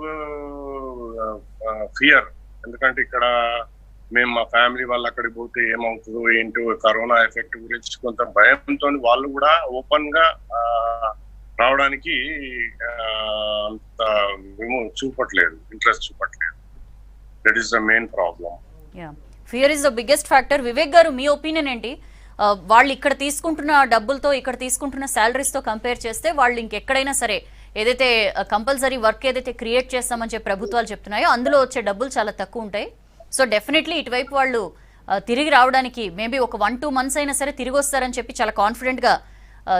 ఫియర్. ఎందుకంటే ఇక్కడ మేము మా ఫ్యామిలీ వాళ్ళు అక్కడికి పోతే ఏమవుతుందో ఏంటో, కరోనా ఎఫెక్ట్ గురించి కొంత భయంతో వాళ్ళు కూడా ఓపెన్ గా రావడానికి అంత చూపట్లేదు, ఇంట్రెస్ట్ చూపట్లేదు. That is the main problem. Fear is the biggest factor. Vivek garu, మీ ఒపీనియన్ ఏంటి? వాళ్ళు ఇక్కడ తీసుకుంటున్న డబ్బులతో, ఇక్కడ తీసుకుంటున్న శాలరీస్ తో కంపేర్ చేస్తే వాళ్ళు ఇంకెక్కడైనా సరే ఏదైతే కంపల్సరీ వర్క్ ఏదైతే క్రియేట్ చేస్తామని చెప్పి ప్రభుత్వాలు చెప్తున్నాయో అందులో వచ్చే డబ్బులు చాలా తక్కువ ఉంటాయి. సో డెఫినెట్లీ ఇటువైపు వాళ్ళు తిరిగి రావడానికి మేబీ ఒక 1-2 months అయినా సరే తిరిగి వస్తారని చెప్పి చాలా కాన్ఫిడెంట్ గా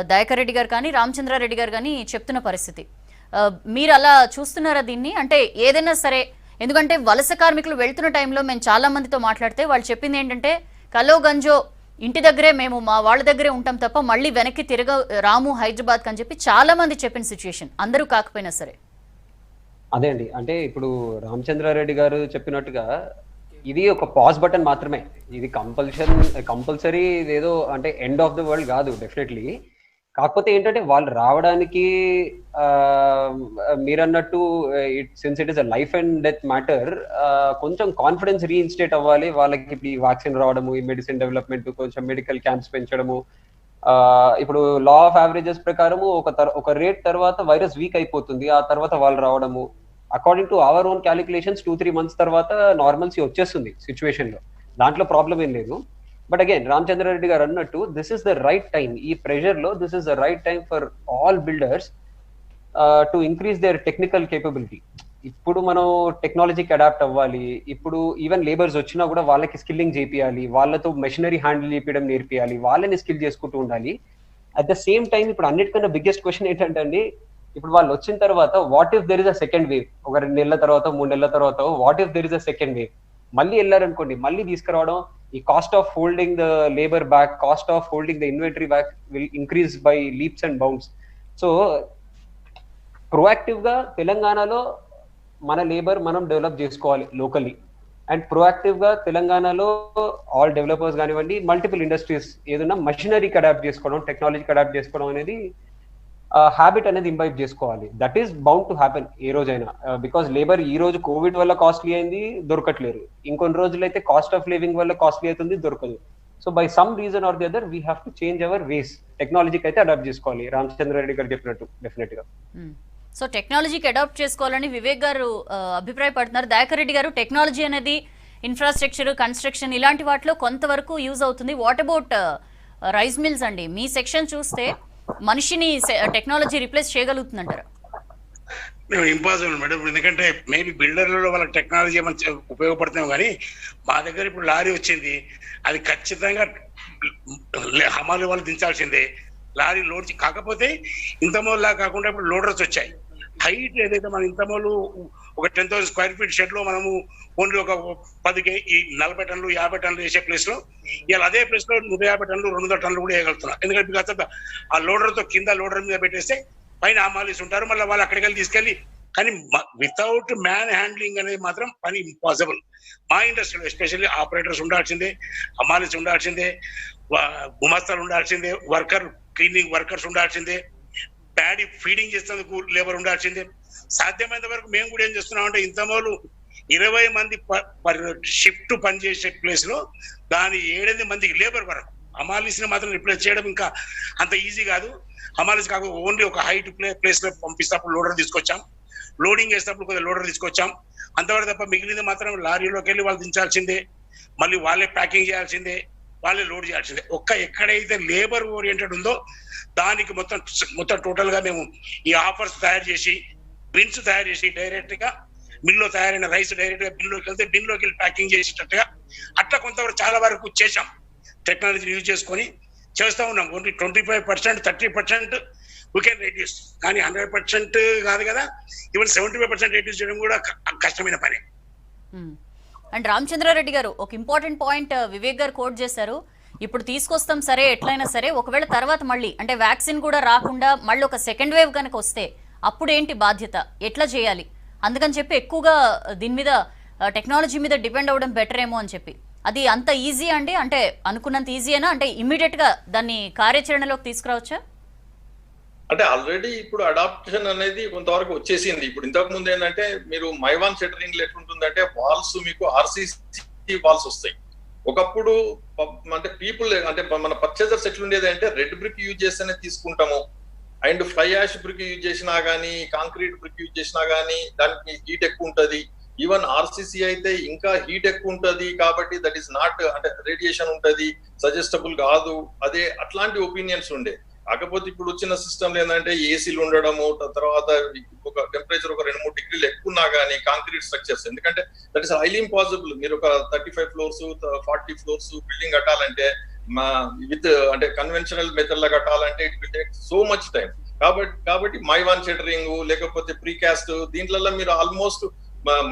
దయాకర్ రెడ్డి గారు కానీ రామచంద్రారెడ్డి గారు కానీ చెప్తున్న పరిస్థితి. మీరు అలా చూస్తున్నారా దీన్ని? అంటే ఏదైనా సరే, ఎందుకంటే వలస కార్మికులు వెళ్తున్న టైంలో మేము చాలా మందితో మాట్లాడితే వాళ్ళు చెప్పింది ఏంటంటే, కలో గంజో ఇంటి దగ్గరే మేము మా వాళ్ళ దగ్గరే ఉంటాం తప్ప మళ్ళీ వెనక్కి తిరగ రాము హైదరాబాద్ అని చెప్పి చాలా మంది చెప్పిన సిచ్యుయేషన్, అందరూ కాకపోయినా సరే. అదే అండి, అంటే ఇప్పుడు రామచంద్రారెడ్డి గారు చెప్పినట్టుగా ఇది ఒక పాజ్ బటన్ మాత్రమే. ఇది కంపల్సరీ ఏదో అంటే ఎండ్ ఆఫ్ ద వరల్డ్ కాదు డెఫినెట్లీ. కాకపోతే ఏంటంటే వాళ్ళు రావడానికి మీరన్నట్టు since it is a life and death matter, కొంచెం కాన్ఫిడెన్స్ రీఇన్స్టేట్ అవ్వాలి వాళ్ళకి. ఈ వ్యాక్సిన్ రావడము, ఈ మెడిసిన్ డెవలప్మెంట్, కొంచెం మెడికల్ క్యాంప్స్ పెంచడము. ఇప్పుడు లా ఆఫ్ యావరేజెస్ ప్రకారము ఒక రేట్ తర్వాత వైరస్ వీక్ అయిపోతుంది, ఆ తర్వాత వాళ్ళు రావడము. According to our own calculations 2-3 months తర్వాత నార్మల్సీ వచ్చేస్తుంది సిచ్యువేషన్ లో, దాంట్లో ప్రాబ్లం ఏం లేదు. బట్ అగైన్ రామచంద్రారెడ్డి గారు అన్నట్టు this is the right time. ఈ ప్రెషర్ లో this is the right time for all builders to increase their technical capability. ఇప్పుడు మనం టెక్నాలజీకి అడాప్ట్ అవ్వాలి. ఇప్పుడు ఈవెన్ లేబర్స్ వచ్చినా కూడా వాళ్ళకి స్కిల్లింగ్ చేపియాలి, వాళ్ళతో మెషినరీ హ్యాండిల్ చేపించడం నేర్పియాలి, వాళ్ళని స్కిల్ చేసుకుంటూ ఉండాలి. అట్ ద సేమ్ టైం ఇప్పుడు అన్నిటికన్నా బిగ్గెస్ట్ క్వశ్చన్ ఏంటంటే అండి, ఇప్పుడు వాళ్ళు వచ్చిన తర్వాత what if there is a second wave, ఒక 2 నెలల తర్వాత 3 నెలల తర్వాత what if there is a second wave, మళ్ళీ వెళ్ళారనుకోండి, మళ్ళీ తీసుకురావడం, ఈ cost of holding the labour back, cost of holding the inventory back will increase by leaps and bounds. So proactive గా తెలంగాణలో మన లేబర్ మనం డెవలప్ చేసుకోవాలి లోకల్లీ. అండ్ ప్రొయాక్టివ్ గా తెలంగాణలో ఆల్ డెవలపర్స్ కానివ్వండి, మల్టిపుల్ ఇండస్ట్రీస్ ఏదైనా మషినరీకి అడాప్ట్ చేసుకోవడం, టెక్నాలజీకి అడాప్ట్ చేసుకోవడం అనేది హ్యాబిట్ అనేది ఇంబైబ్ చేసుకోవాలి. That is bound to happen ఏ రోజైనా. బికాస్ లేబర్ ఈ రోజు కోవిడ్ వల్ల కాస్ట్లీ అయింది, దొరకట్లేరు. ఇంకొన్ని రోజులు అయితే కాస్ట్ ఆఫ్ లివింగ్ వల్ల కాస్ట్లీ అవుతుంది, దొరకదు. So by some reason or the other we have to change our ways. టెక్నాలజీకి అయితే అడాప్ట్ చేసుకోవాలి, రామచంద్రారెడ్డి గారు చెప్పినట్టు డెఫినెట్ గా. సో టెక్నాలజీకి అడాప్ట్ చేసుకోవాలని వివేక్ గారు అభిప్రాయపడుతున్నారు. దయాకర్ రెడ్డి గారు, టెక్నాలజీ అనేది ఇన్ఫ్రాస్ట్రక్చర్, కన్స్ట్రక్షన్ ఇలాంటి వాటిలో కొంతవరకు యూజ్ అవుతుంది. వాట్ అబౌట్ రైస్ మిల్స్ అండి? మీ సెక్షన్ చూస్తే మనిషిని టెక్నాలజీ రిప్లేస్ చేయగలుగుతుందంటారా? ఇంపాసిబుల్ మేడం, ఎందుకంటే మేబీ బిల్డర్లలో వాళ్ళకి టెక్నాలజీ మంచి ఉపయోగపడుతున్నాం, కానీ మా దగ్గర ఇప్పుడు లారీ వచ్చింది, అది ఖచ్చితంగా హమాలి వాళ్ళు దించాల్సిందే, లారీ లోడ్. కాకపోతే ఇంతమోలా కాకుండా ఇప్పుడు లోడర్స్ వచ్చాయి. హైట్ ఏదైతే మన ఇంతమోలు ఒక 10,000 స్క్వేర్ ఫీట్ షెడ్ లో మనము ఓన్లీ ఒక 40 టన్నులు 50 టన్నులు వేసే ప్లేస్ లో ఇలా అదే ప్లేస్ లో 150 టన్నులు 200 టన్నులు కూడా వేయగలుగుతున్నాం. ఎందుకంటే ఆ లోడర్ తో కింద లోడర్ మీద పెట్టేస్తే పైన హమాలీస్ ఉంటారు, మళ్ళీ వాళ్ళు అక్కడికి వెళ్ళి తీసుకెళ్ళి. కానీ వితౌట్ మ్యాన్ హ్యాండ్లింగ్ అనేది మాత్రం పని ఇంపాసిబుల్. మా ఇండస్ట్రీలో ఎస్పెషల్లీ ఆపరేటర్స్ ఉండాల్సిందే, హమాలీస్ ఉండాల్సిందే, గుమస్తాలు ఉండాల్సిందే, క్లీనింగ్ వర్కర్స్ ఉండాల్సిందే, ప్యాడీ ఫీడింగ్ చేసేందుకు లేబర్ ఉండాల్సిందే. సాధ్యమైనంత వరకు మేము కూడా ఏం చేస్తున్నామంటే, ఇంతమోలు 20 మంది షిఫ్ట్ పనిచేసే ప్లేస్ లో దాని 7 మందికి లేబర్ వరకు హమాలీస్ ని మాత్రం రిప్లేస్ చేయడం ఇంకా అంత ఈజీ కాదు. హమాలీస్ కాకుండా ఓన్లీ ఒక హైట్ ప్లేస్ లో పంపిస్తేప్పుడు లోడర్ తీసుకొచ్చాం, లోడింగ్ చేసేటప్పుడు కొద్దిగా లోడర్ తీసుకొచ్చాం, అంతవరకు తప్ప మిగిలింది మాత్రం లారీలోకి వెళ్ళి వాళ్ళు దించాల్సిందే, మళ్ళీ వాళ్ళే ప్యాకింగ్ చేయాల్సిందే, వాళ్ళే లోడ్ చేయాల్సిందే. ఎక్కడైతే లేబర్ ఓరియంటెడ్ ఉందో దానికి మొత్తం టోటల్ గా మేము ఈ ఆఫర్స్ తయారు చేసి, బిన్స్ తయారు చేసి, డైరెక్ట్ గా మిల్లో తయారైన రైస్ డైరెక్ట్ గా బిల్లోకి వెళ్తే బిల్లోకి వెళ్ళి ప్యాకింగ్ చేసేటట్టుగా అట్లా కొంతవరకు చాలా వరకు చేశాం. టెక్నాలజీ యూజ్ చేసుకొని చేస్తూ ఉన్నాం. ఓన్లీ 25%, 30% వీ కెన్ రెడ్యూస్, కానీ 100% కాదు కదా. ఈవెన్ 75% రెడ్యూస్ చేయడం కూడా కష్టమైన పని. అండ్ రామచంద్రారెడ్డి గారు, ఒక ఇంపార్టెంట్ పాయింట్ వివేక్ గారు కోట్ చేశారు. ఇప్పుడు తీసుకొస్తాం సరే, ఎట్లయినా సరే, ఒకవేళ తర్వాత మళ్ళీ అంటే వ్యాక్సిన్ కూడా రాకుండా మళ్ళీ ఒక సెకండ్ వేవ్ కనుక వస్తే అప్పుడు ఏంటి బాధ్యత, ఎట్లా చేయాలి? అందుకని చెప్పి ఎక్కువగా దీని మీద టెక్నాలజీ మీద డిపెండ్ అవ్వడం బెటర్ ఏమో అని చెప్పి. అది అంత ఈజీ అండి? అంటే అనుకున్నంత ఈజీయేనా? అంటే ఇమ్మీడియట్ గా దాన్ని కార్యాచరణలోకి తీసుకురావచ్చా? అంటే ఆల్రెడీ ఇప్పుడు అడాప్షన్ అనేది కొంతవరకు వచ్చేసింది. ఇప్పుడు ఇంతకు ముందు ఏంటంటే, మీరు మైవాన్ షట్టరింగ్ లో ఎట్లుంటుందంటే, వాల్స్ మీకు ఆర్సీసీ వాల్స్ వస్తాయి. ఒకప్పుడు అంటే పీపుల్ అంటే మన పర్చేజర్స్ ఎట్లుండేది అంటే, రెడ్ బ్రిక్ యూజ్ చేస్తేనే తీసుకుంటాము, and fly ash brick use చేసినా గానీ, కాంక్రీట్ బ్రిక్ యూజ్ చేసినా గానీ దానికి హీట్ ఎక్కువ ఉంటది. ఈవెన్ ఆర్సీసీ అయితే ఇంకా హీట్ ఎక్కువ ఉంటది, కాబట్టి దట్ ఈస్ నాట్ అంటే రేడియేషన్ ఉంటది, సజెస్టబుల్ కాదు, అదే అట్లాంటి ఒపీనియన్స్ ఉండే. కాకపోతే ఇప్పుడు వచ్చిన సిస్టమ్ ఏంటంటే, ఏసీలు ఉండడము, తర్వాత ఒక టెంపరేచర్ ఒక 2-3 డిగ్రీలు ఎక్కువ ఉన్నా కానీ కాంక్రీట్ స్ట్రక్చర్స్, ఎందుకంటే దట్ ఈస్ హైలీ ఇంపాసిబుల్. మీరు ఒక 35 ఫ్లోర్స్ 40 ఫ్లోర్స్ బిల్డింగ్ కట్టాలంటే, విత్ అంటే కన్వెన్షనల్ మెథడ్ లా కట్టాలంటే it will take so much time. కాబట్టి మైవాన్ షట్టరింగ్ లేకపోతే ప్రీకాస్ట్ దీంట్లలో మీరు ఆల్మోస్ట్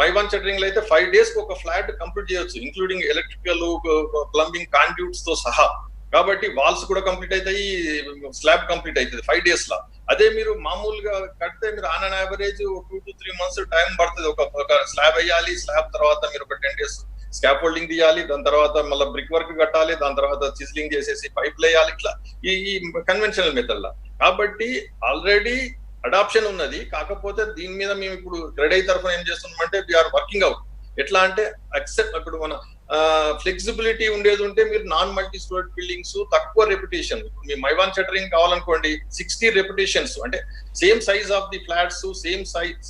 మైవాన్ షట్టరింగ్ లో అయితే 5 days ఒక ఫ్లాట్ కంప్లీట్ చేయొచ్చు, ఇంక్లూడింగ్ ఎలక్ట్రికల్, ప్లంబింగ్, కాండ్యూట్స్ తో సహా. కాబట్టి వాల్స్ కూడా కంప్లీట్ అవుతాయి, స్లాబ్ కంప్లీట్ అవుతుంది 5 days లా. అదే మీరు మామూలుగా కడితే మీరు on an average 2 to 3 months time పడుతుంది. ఒక స్లాబ్ వేయాలి, స్లాబ్ తర్వాత మీరు ఒక 10 days స్కాప్ హోల్డింగ్ తీయాలి, దాని తర్వాత మళ్ళీ బ్రిక్ వర్క్ కట్టాలి, దాని తర్వాత చిజ్లింగ్ చేసేసి పైప్ వేయాలి. ఇట్లా ఈ కన్వెన్షనల్ మెథడ్ లా. కాబట్టి ఆల్రెడీ అడాప్షన్ ఉన్నది. కాకపోతే దీని మీద మేము ఇప్పుడు క్రెడై తరఫున ఏం చేస్తున్నామంటే వీఆర్ వర్కింగ్ అవుట్. ఎట్లా అంటే అక్సెప్ట్ ఇప్పుడు మన ఫ్లెక్సిబిలిటీ ఉండేది ఉంటే మీరు నాన్ మల్టీ స్టోరేజ్ బిల్డింగ్స్ తక్కువ రెప్యుటేషన్, ఇప్పుడు మీ మైవాన్ షట్టరింగ్ కావాలనుకోండి 60 రెప్యుటేషన్స్ అంటే same size of the flats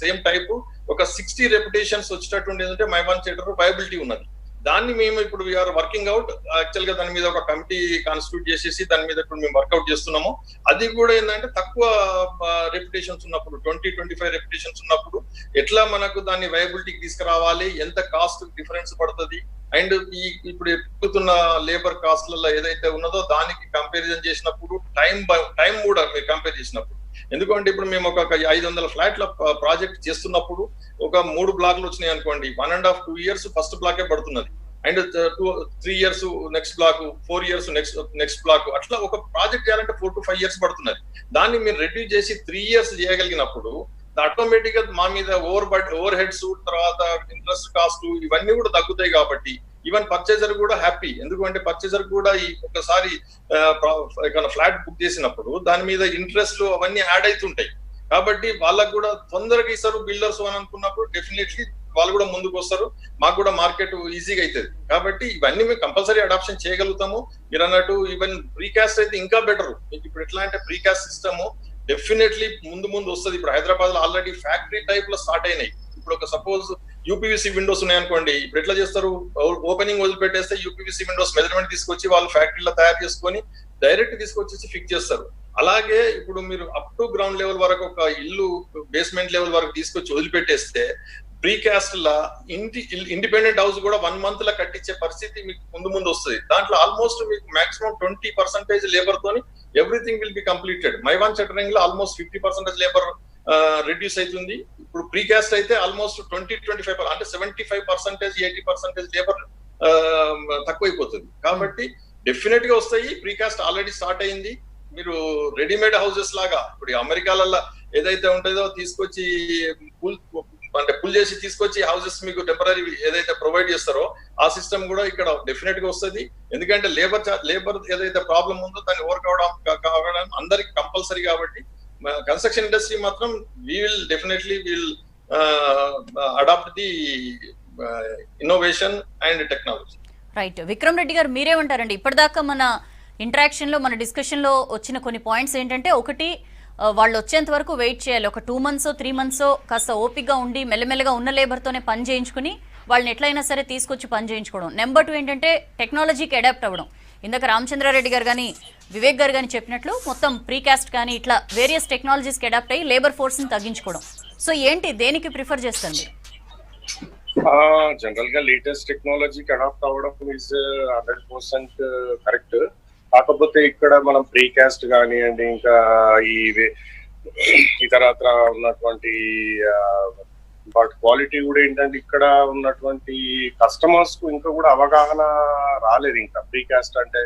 same type ఒక 60 రెప్యుటేషన్స్ వచ్చేటట్టు ఉండేది ఉంటే మైవాన్ షట్టర్ వైబిలిటీ ఉన్నది. దాన్ని మేము ఇప్పుడు వీఆర్ వర్కింగ్ అవుట్. యాక్చువల్ గా దాని మీద ఒక కమిటీ కాన్స్టిట్యూట్ చేసేసి దాని మీద ఇప్పుడు మేము వర్కౌట్ చేస్తున్నాము. అది కూడా ఏంటంటే తక్కువ రెప్యుటేషన్స్ ఉన్నప్పుడు 20-25 రెప్యుటేషన్స్ ఉన్నప్పుడు ఎట్లా మనకు దాన్ని వైబిలిటీకి తీసుకురావాలి, ఎంత కాస్ట్ డిఫరెన్స్ పడుతుంది, అండ్ ఇప్పుడు ఎక్కుతున్న లేబర్ కాస్ట్లలో ఏదైతే ఉన్నదో దానికి కంపారిజన్ చేసినప్పుడు టైం కూడా మీరు కంపేర్ చేసినప్పుడు, ఎందుకంటే ఇప్పుడు మేము ఒక 500 ఫ్లాట్ల ప్రాజెక్ట్ చేస్తున్నప్పుడు ఒక 3 బ్లాక్లు వచ్చినాయి అనుకోండి, 1.5-2 years ఫస్ట్ బ్లాకే పడుతున్నది, and 3 years next block, 4 years next block, అట్లా ఒక ప్రాజెక్ట్ చేయాలంటే 4 to 5 years పడుతున్నది. దాన్ని మీరు రెడ్యూస్ చేసి 3 years చేయగలిగినప్పుడు ఆటోమేటిక్ గా మా మీద ఓవర్ హెడ్స్, తర్వాత ఇంట్రెస్ట్ కాస్ట్ ఇవన్నీ కూడా తగ్గుతాయి. కాబట్టి ఈవెన్ పర్చేజర్ కూడా హ్యాపీ, ఎందుకంటే పర్చేజర్ కూడా ఈ ఒకసారి ఫ్లాట్ బుక్ చేసినప్పుడు దాని మీద ఇంట్రెస్ట్ అవన్నీ యాడ్ అవుతుంటాయి. కాబట్టి వాళ్ళకు కూడా తొందరగా ఇస్తారు బిల్డర్స్ అని అనుకున్నప్పుడు డెఫినెట్లీ వాళ్ళు కూడా ముందుకు వస్తారు, మాకు కూడా మార్కెట్ ఈజీగా అవుతుంది. కాబట్టి ఇవన్నీ మేము కంపల్సరీ అడాప్షన్ చేయగలుగుతాము. మీరు అన్నట్టు ఈవెన్ ప్రీకాస్ట్ అయితే ఇంకా బెటర్. మీకు ఇప్పుడు ఎట్లా అంటే ప్రీకాస్ట్ సిస్టమ్ డెఫినెట్లీ ముందు వస్తుంది. ఇప్పుడు హైదరాబాద్ లో ఆల్రెడీ ఫ్యాక్టరీ టైప్ లో స్టార్ట్ అయినాయి. ఇప్పుడు ఒక సపోజ్ యూపీవీసీ విండోస్ ఉన్నాయనుకోండి, ఇప్పుడు ఎట్లా చేస్తారు, ఓపెనింగ్ వదిలిపెట్టేస్తే యూపీవీసీ విండోస్ మెజర్మెంట్ తీసుకొచ్చి వాళ్ళు ఫ్యాక్టరీలో తయారు చేసుకొని డైరెక్ట్ తీసుకొచ్చేసి ఫిక్స్ చేస్తారు. అలాగే ఇప్పుడు మీరు అప్ టు గ్రౌండ్ లెవెల్ వరకు ఒక ఇల్లు బేస్మెంట్ లెవెల్ వరకు తీసుకొచ్చి వదిలిపెట్టేస్తే ప్రీకాస్ట్ లా ఇండిపెండెంట్ హౌస్ కూడా 1 month లా కట్టించే పరిస్థితి మీకు ముందు వస్తుంది. దాంట్లో ఆల్మోస్ట్ మీకు మాక్సిమం 20% లేబర్ తోని everything will be completed. Mivan shuttering లో ఆల్మోస్ట్ 50% లేబర్ రిడ్యూస్ అవుతుంది. ఇప్పుడు ప్రీకాస్ట్ అయితే ఆల్మోస్ట్ 20-25 అంటే 75%-80% లేబర్ తక్కువైపోతుంది. కాబట్టి డెఫినెట్ గా వస్తాయి. ప్రీకాస్ట్ ఆల్రెడీ స్టార్ట్ అయింది. మీరు రెడీమేడ్ హౌసెస్ లాగా ఇప్పుడు అమెరికాలలో ఏదైతే ఉంటుందో తీసుకొచ్చి పుల్ చేసి తీసుకొచ్చి హౌసెస్ మీకు టెంపరీ ఏదైతే ప్రొవైడ్ చేస్తారో ఆ సిస్టమ్ కూడా ఇక్కడ డెఫినెట్ గా వస్తుంది. ఎందుకంటే లేబర్ ఏదైతే ప్రాబ్లం ఉందో దాన్ని ఓవర్కమ్ అందరికి కంపల్సరీ. కాబట్టి కన్స్ట్రక్షన్ ఇండస్ట్రీ మాత్రం definitely will adapt the innovation and technology. Right. Vikram Reddy గారు మీరేమంటారండి? ఇప్పటిదాకా మన ఇంటరాక్షన్ లో, మన డిస్కషన్ లో వచ్చిన కొన్ని పాయింట్స్ ఏంటంటే, ఒకటి వాళ్ళు వచ్చేంత వరకు వెయిట్ చేయాలి. ఒక 2 months 3 months కాస్త ఓపికగా ఉండి మెల్లమెల్లగా ఉన్న లేబర్తోనే పని చేయించుకుని వాళ్ళని ఎట్లయినా సరే తీసుకొచ్చి పని చేయించుకోవడం. నెంబర్ 2 ఏంటంటే టెక్నాలజీకి అడాప్ట్ అవ్వడం. ఇందాక రామచంద్రారెడ్డి గారు కానీ వివేక్ గారు కానీ చెప్పినట్లు మొత్తం ప్రీకాస్ట్ కానీ ఇట్లా వేరియస్ టెక్నాలజీస్కి అడాప్ట్ అయ్యి లేబర్ ఫోర్స్ని తగ్గించుకోవడం. సో ఏంటి, దేనికి ప్రిఫర్ చేస్తారు మీరు? జనరల్ గా లేటెస్ట్ టెక్నాలజీకి అడాప్ట్ అవ్వడం ఈజ్ 100% కరెక్ట్. కాకపోతే ఇక్కడ మనం ప్రీకాస్ట్ కానివ్వండి, ఇంకా ఇతరత్ర ఉన్నటువంటి వాటి క్వాలిటీ కూడా ఏంటంటే ఇక్కడ ఉన్నటువంటి కస్టమర్స్ కు ఇంకా కూడా అవగాహన రాలేదు. ఇంకా ప్రీకాస్ట్ అంటే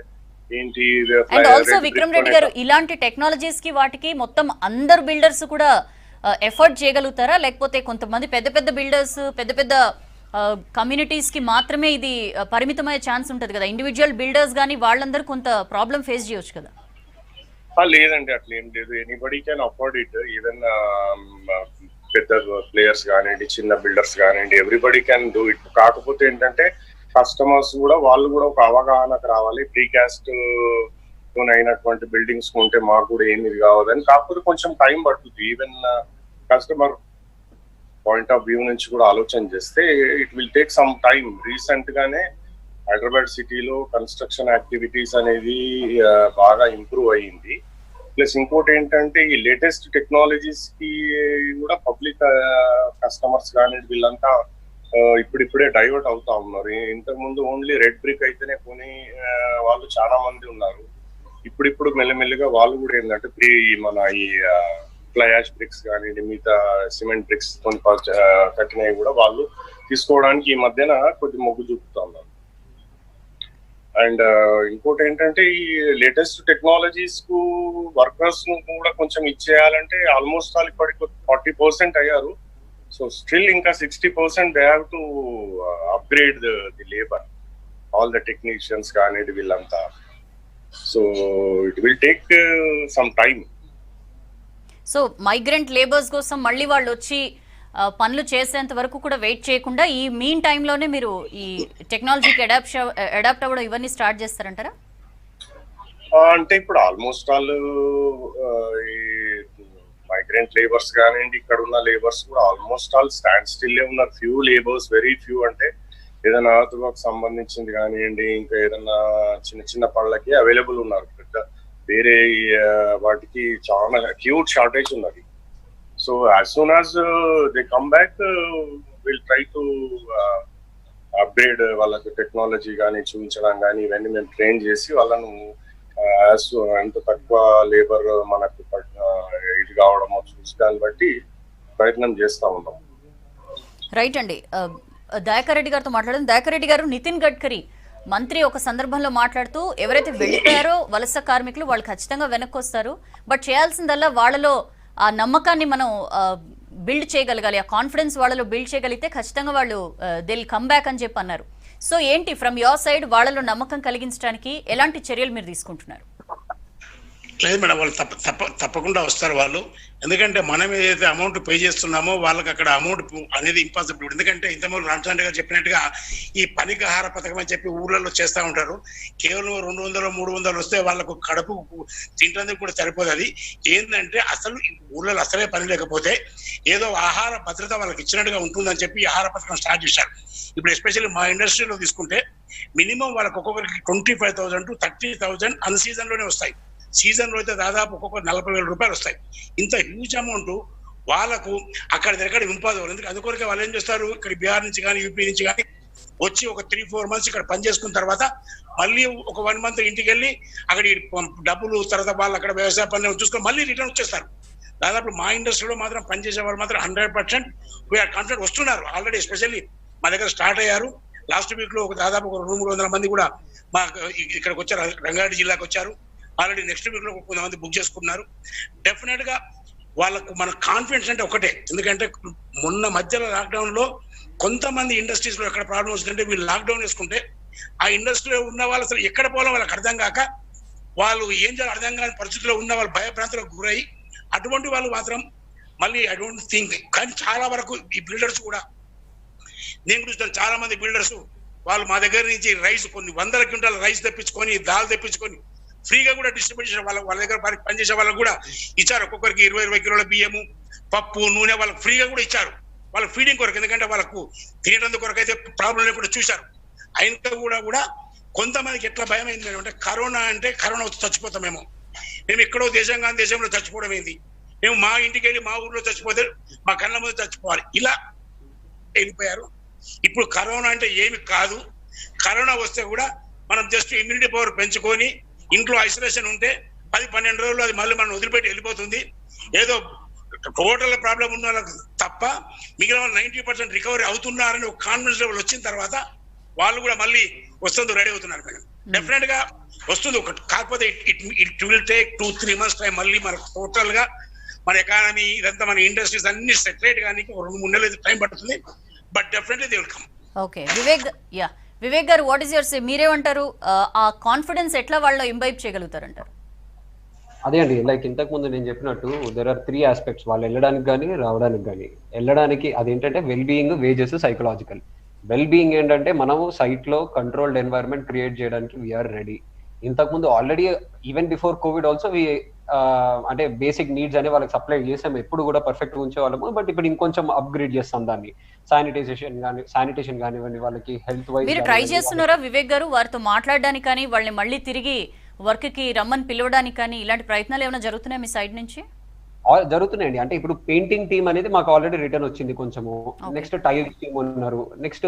ఏంటి. అండ్ ఆల్సో విక్రమ్ రెడ్డి గారు, ఇలాంటి టెక్నాలజీస్ కి వాటికి మొత్తం అందరు బిల్డర్స్ కూడా ఎఫర్ట్ చేయగలుగుతారా, లేకపోతే కొంతమంది పెద్ద బిల్డర్స్ పెద్ద కమ్యూనిటీస్ కి మాత్రమే ఇది పరిమితమయ్యే ఛాన్స్ ఉంటుంది కదా? ఇండివిజువల్ బిల్డర్స్ కానీ వాళ్ళందరూ కొంత ప్రాబ్లం ఫేస్ చేయొచ్చు కదా? లేదండి, అట్లా ఏం లేదు. Anybody can afford it. Even పెద్ద ప్లేయర్స్ కానివ్వండి, చిన్న బిల్డర్స్ కానివ్వండి, ఎవ్రీబడి కెన్ డూ ఇట్. కాకపోతే ఏంటంటే కస్టమర్స్ కూడా వాళ్ళు కూడా ఒక అవగాహనకు రావాలి. ప్రీకాస్ట్ అయినటువంటి బిల్డింగ్స్ ఉంటే మాకు కూడా ఏమి కావద్దని. కాకపోతే కొంచెం టైం పడుతుంది. Even customer point of view నుంచి కూడా ఆలోచన చేస్తే it will take some time. Recent గానే హైదరాబాద్ సిటీలో కన్స్ట్రక్షన్ యాక్టివిటీస్ అనేది బాగా ఇంప్రూవ్ అయ్యింది. ప్లస్ ఇంకోటి ఏంటంటే ఈ లేటెస్ట్ టెక్నాలజీస్ కి కూడా పబ్లిక్ కస్టమర్స్ కానీ వీళ్ళంతా ఇప్పుడిప్పుడే డైవర్ట్ అవుతా ఉన్నారు. ఇంతకు ముందు ఓన్లీ రెడ్ బ్రిక్ అయితేనే కొని వాళ్ళు చాలా మంది ఉన్నారు. ఇప్పుడు మెల్లమెల్లిగా వాళ్ళు కూడా ఏంటంటే మన ఈ ఫ్లై యాష్ బ్రిక్స్ కానీ మిగతా సిమెంట్ బ్రిక్స్ కట్టినవి కూడా వాళ్ళు తీసుకోవడానికి ఈ మధ్యన కొద్ది మొగ్గు చూపుతా ఉన్నారు. అండ్ ఇంకోటి ఏంటంటే ఈ లేటెస్ట్ టెక్నాలజీస్ కు వర్కర్స్ ను కూడా కొంచెం ఇచ్చేయాలంటే ఆల్మోస్ట్ వాళ్ళు ఇప్పటికి 40% అయ్యారు. సో స్టిల్ ఇంకా 60% they have to upgrade the labour, all the technicians కానీ వీళ్ళంతా. So it will take some time. So migrant labours కోసం మళ్ళీ వాళ్ళు వచ్చి పనులు చేసేంత వరకు కూడా వెయిట్ చేయకుండా ఈ మీన్ టైంలోనే మీరు ఈ టెక్నాలజీకి అడాప్ట్ అవ్వడం ఇవన్నీ స్టార్ట్ చేస్తారంటారా? అంటే ఇప్పుడు ఆల్మోస్ట్ ఆల్ ఈ మైగ్రెంట్ లేబర్స్ కానివ్వండి, ఇక్కడ ఉన్న లేబర్స్ కూడా ఆల్మోస్ట్ ఆల్ స్టాండ్ స్టిల్ ఉన్నారు. ఫ్యూ లేబర్స్, వెరీ ఫ్యూ, అంటే ఏదైనా ఆతులకు సంబంధించింది కానివ్వండి, ఇంకా ఏదైనా చిన్న చిన్న పళ్ళకి అవైలబుల్ ఉన్నారు. వేరే వాటికి చాలా హ్యూజ్ షార్టేజ్ ఉన్నది. So as soon as they come back will try to upgrade వాళ్ళకి టెక్నాలజీ కానీ చూపించడం కానీ ఇవన్నీ మేము ట్రైన్ చేసి వాళ్ళను ఎంత తక్కువ లేబర్ మనకు ఇది కావడమో చూసి దాన్ని బట్టి ప్రయత్నం చేస్తూ ఉంటాం. రైట్ అండి. దయాకర్ రెడ్డి గారితో మాట్లాడడం. దయాకర్ రెడ్డి గారు, నితిన్ గడ్కరీ మంత్రి ఒక సందర్భంలో మాట్లాడుతూ ఎవరైతే వెళ్ళిపోయారో వలస కార్మికులు వాళ్ళు ఖచ్చితంగా వెనక్కి వస్తారు, బట్ చేయాల్సిందల్లా వాళ్ళలో ఆ నమ్మకాన్ని మనం బిల్డ్ చేయగలగాలి, ఆ కాన్ఫిడెన్స్ వాళ్ళలో బిల్డ్ చేయగలిగితే ఖచ్చితంగా వాళ్ళు దే విల్ కమ్ బ్యాక్ అని చెప్పి అన్నారు. సో ఏంటి ఫ్రమ్ యువర్ సైడ్ వాళ్ళలో నమ్మకం కలిగించడానికి ఎలాంటి చర్యలు మీరు తీసుకుంటున్నారు? లేదు మేడం, వాళ్ళు తప్పకుండా వస్తారు వాళ్ళు. ఎందుకంటే మనం ఏదైతే అమౌంట్ పే చేస్తున్నామో వాళ్ళకి అక్కడ అమౌంట్ అనేది ఇంపాసిబుల్. ఎందుకంటే ఇంతకుముందు రామచంద్ర గారు చెప్పినట్టుగా ఈ పనికి ఆహార పథకం అని చెప్పి ఊళ్ళలో చేస్తూ ఉంటారు. కేవలం 200-300 వస్తే వాళ్ళకు కడుపు తింటందుకు కూడా సరిపోదు. అది ఏంటంటే అసలు ఊళ్ళలో అసలే పని లేకపోతే ఏదో ఆహార భద్రత వాళ్ళకి ఇచ్చినట్టుగా ఉంటుందని చెప్పి ఆహార పథకం స్టార్ట్ చేశారు. ఇప్పుడు ఎస్పెషల్లీ మా ఇండస్ట్రీలో తీసుకుంటే మినిమం వాళ్ళకి ఒక్కొక్కరికి 25,000 to 30,000 అన్ సీజన్ లోనే వస్తాయి. సీజన్ లో అయితే దాదాపు ఒక్కొక్క 40,000 రూపాయలు వస్తాయి. ఇంత హ్యూజ్ అమౌంట్ వాళ్ళకు అక్కడ దగ్గర ఇంపాసిబుల్. ఎందుకంటే అందుకొరకే వాళ్ళు ఏం చేస్తారు, ఇక్కడ బీహార్ నుంచి కానీ యూపీ నుంచి కానీ వచ్చి ఒక 3-4 months ఇక్కడ పని చేసుకున్న తర్వాత మళ్ళీ ఒక 1 month ఇంటికి వెళ్ళి అక్కడ డబ్బులు తర్వాత వాళ్ళు అక్కడ వ్యవసాయ పనులు చూసుకొని మళ్ళీ రిటర్న్ వచ్చేస్తారు. దాదాపు మా ఇండస్ట్రీలో మాత్రం పనిచేసే వాళ్ళు మాత్రం 100% వీఆర్ కాన్ఫిడెంట్ వస్తున్నారు. ఆల్రెడీ ఎస్పెషల్లీ మా దగ్గర స్టార్ట్ అయ్యారు. లాస్ట్ వీక్ లో దాదాపు 200-300 మంది కూడా మా ఇక్కడికి వచ్చారు, రంగారెడ్డి జిల్లాకు వచ్చారు. ఆల్రెడీ నెక్స్ట్ వీక్ లో కొంతమంది బుక్ చేసుకున్నారు. డెఫినెట్ గా వాళ్ళకు మన కాన్ఫిడెన్స్ అంటే ఒకటే. ఎందుకంటే మొన్న మధ్యలో లాక్డౌన్ లో కొంతమంది ఇండస్ట్రీస్ లో ఎక్కడ ప్రాబ్లం వస్తుందంటే వీళ్ళు లాక్డౌన్ వేసుకుంటే ఆ ఇండస్ట్రీలో ఉన్న వాళ్ళు అసలు ఎక్కడ పోవాలో వాళ్ళకి అర్థం కాక వాళ్ళు ఏం చేయాలో అర్థం కాని పరిస్థితిలో ఉన్న వాళ్ళు భయభ్రాంతులకు గురై అటువంటి వాళ్ళు మాత్రం మళ్ళీ ఐ డోంట్ థింక్. కానీ చాలా వరకు ఈ బిల్డర్స్ కూడా నేను చూస్తాను, చాలా మంది బిల్డర్స్ వాళ్ళు మా దగ్గర నుంచి రైస్ కొన్ని 100 క్వింటాల రైస్ తెప్పించుకొని దాల్ తెప్పించుకొని ఫ్రీగా కూడా డిస్ట్రిబ్యూట్ చేసే వాళ్ళ దగ్గర పనిచేసే వాళ్ళకు కూడా ఇచ్చారు. ఒక్కొక్కరికి 20 కిలోల బియ్యము, పప్పు, నూనె వాళ్ళకి ఫ్రీగా కూడా ఇచ్చారు. వాళ్ళ ఫీడింగ్ కొరకు, ఎందుకంటే వాళ్ళకు తినేటందుకు కొరకు అయితే ప్రాబ్లం లేకుండా చూశారు. అయినా కూడా కొంతమందికి ఎట్లా భయం అయింది అంటే కరోనా వచ్చి చచ్చిపోతామేమో, మేము ఎక్కడో దేశంలో చచ్చిపోవడం ఏంది, మేము మా ఇంటికి వెళ్ళి మా ఊర్లో చచ్చిపోతే మా కళ్ళ ముందు చచ్చిపోవాలి, ఇలా వెళ్ళిపోయారు. ఇప్పుడు కరోనా అంటే ఏమి కాదు. కరోనా వస్తే కూడా మనం జస్ట్ ఇమ్యూనిటీ పవర్ పెంచుకొని ఇంట్లో ఐసోలేషన్ ఉంటే 10-12 రోజులు అది మళ్ళీ మనం వదిలిపెట్టి వెళ్ళిపోతుంది. ఏదో టోటల్ ప్రాబ్లం ఉన్న వాళ్ళకి తప్ప మిగిలిన 90% రికవరీ అవుతున్నారని ఒక కాన్ఫిడెన్స్ లెవెల్ వచ్చిన తర్వాత వాళ్ళు కూడా మళ్ళీ వస్తుంది రెడీ అవుతున్నారు మేడం. డెఫినెట్ గా వస్తుంది ఒకటి. కాకపోతే it will take 2-3 months time. మళ్ళీ మనకు టోటల్ గా మన ఎకానమీ ఇదంతా మన ఇండస్ట్రీస్ అన్ని సెటరేట్ కానీ 2-3 నెలలు టైం పడుతుంది. But definitely they will come. Okay Vivek గారు, వాట్ ఈస్ యువర్ సే? మీరేమంటారు? ఆ కాన్ఫిడెన్స్ ఎట్లా వాళ్ళు ఇంబైబ్ చేయగలుగుతారంటారు? అదే అండి, లైక్ ఇంతకు ముందు నేను చెప్పినట్టు దెర్ ఆర్ 3 aspects. వాళ్ళు వెళ్ళడానికి కానీ రావడానికి కానీ. వెళ్ళడానికి అదేంటంటే well being, wages, psychological. Well being ఏంటంటే మనము సైట్ లో కంట్రోల్డ్ ఎన్వైరన్మెంట్ క్రియేట్ చేయడానికి వీఆర్ రెడీ. ఇంతకుముందు already even before Covid also అంటే బేసిక్ నీడ్స్ అనే వాళ్ళకి సప్లై చేసాము, ఎప్పుడు కూడా పర్ఫెక్ట్ గా ఉంచేవాళ్ళము. బట్ ఇప్పుడు ఇంకొంచెం అప్గ్రేడ్ చేస్తాం దాన్ని. శానిటేషన్ కానివ్వండి, వాళ్ళకి హెల్త్ వైజ్. మీరు ట్రై చేస్తున్నారా వివేక్ గారు వారితో మాట్లాడడానికి కానీ, వాళ్ళని మళ్ళీ తిరిగి వర్క్ కి రమ్మని పిలవడానికి కానీ ఇలాంటి ప్రయత్నాలు ఏమైనా జరుగుతున్నాయి మీ సైడ్ నుంచి? జరుగుతున్నాయండి. అంటే ఇప్పుడు పెయింటింగ్ టీమ్ అనేది మాకు ఆల్రెడీ రిటర్న్ వచ్చింది కొంచెము. నెక్స్ట్ టైల్ టీమ్ ఉన్నారు, నెక్స్ట్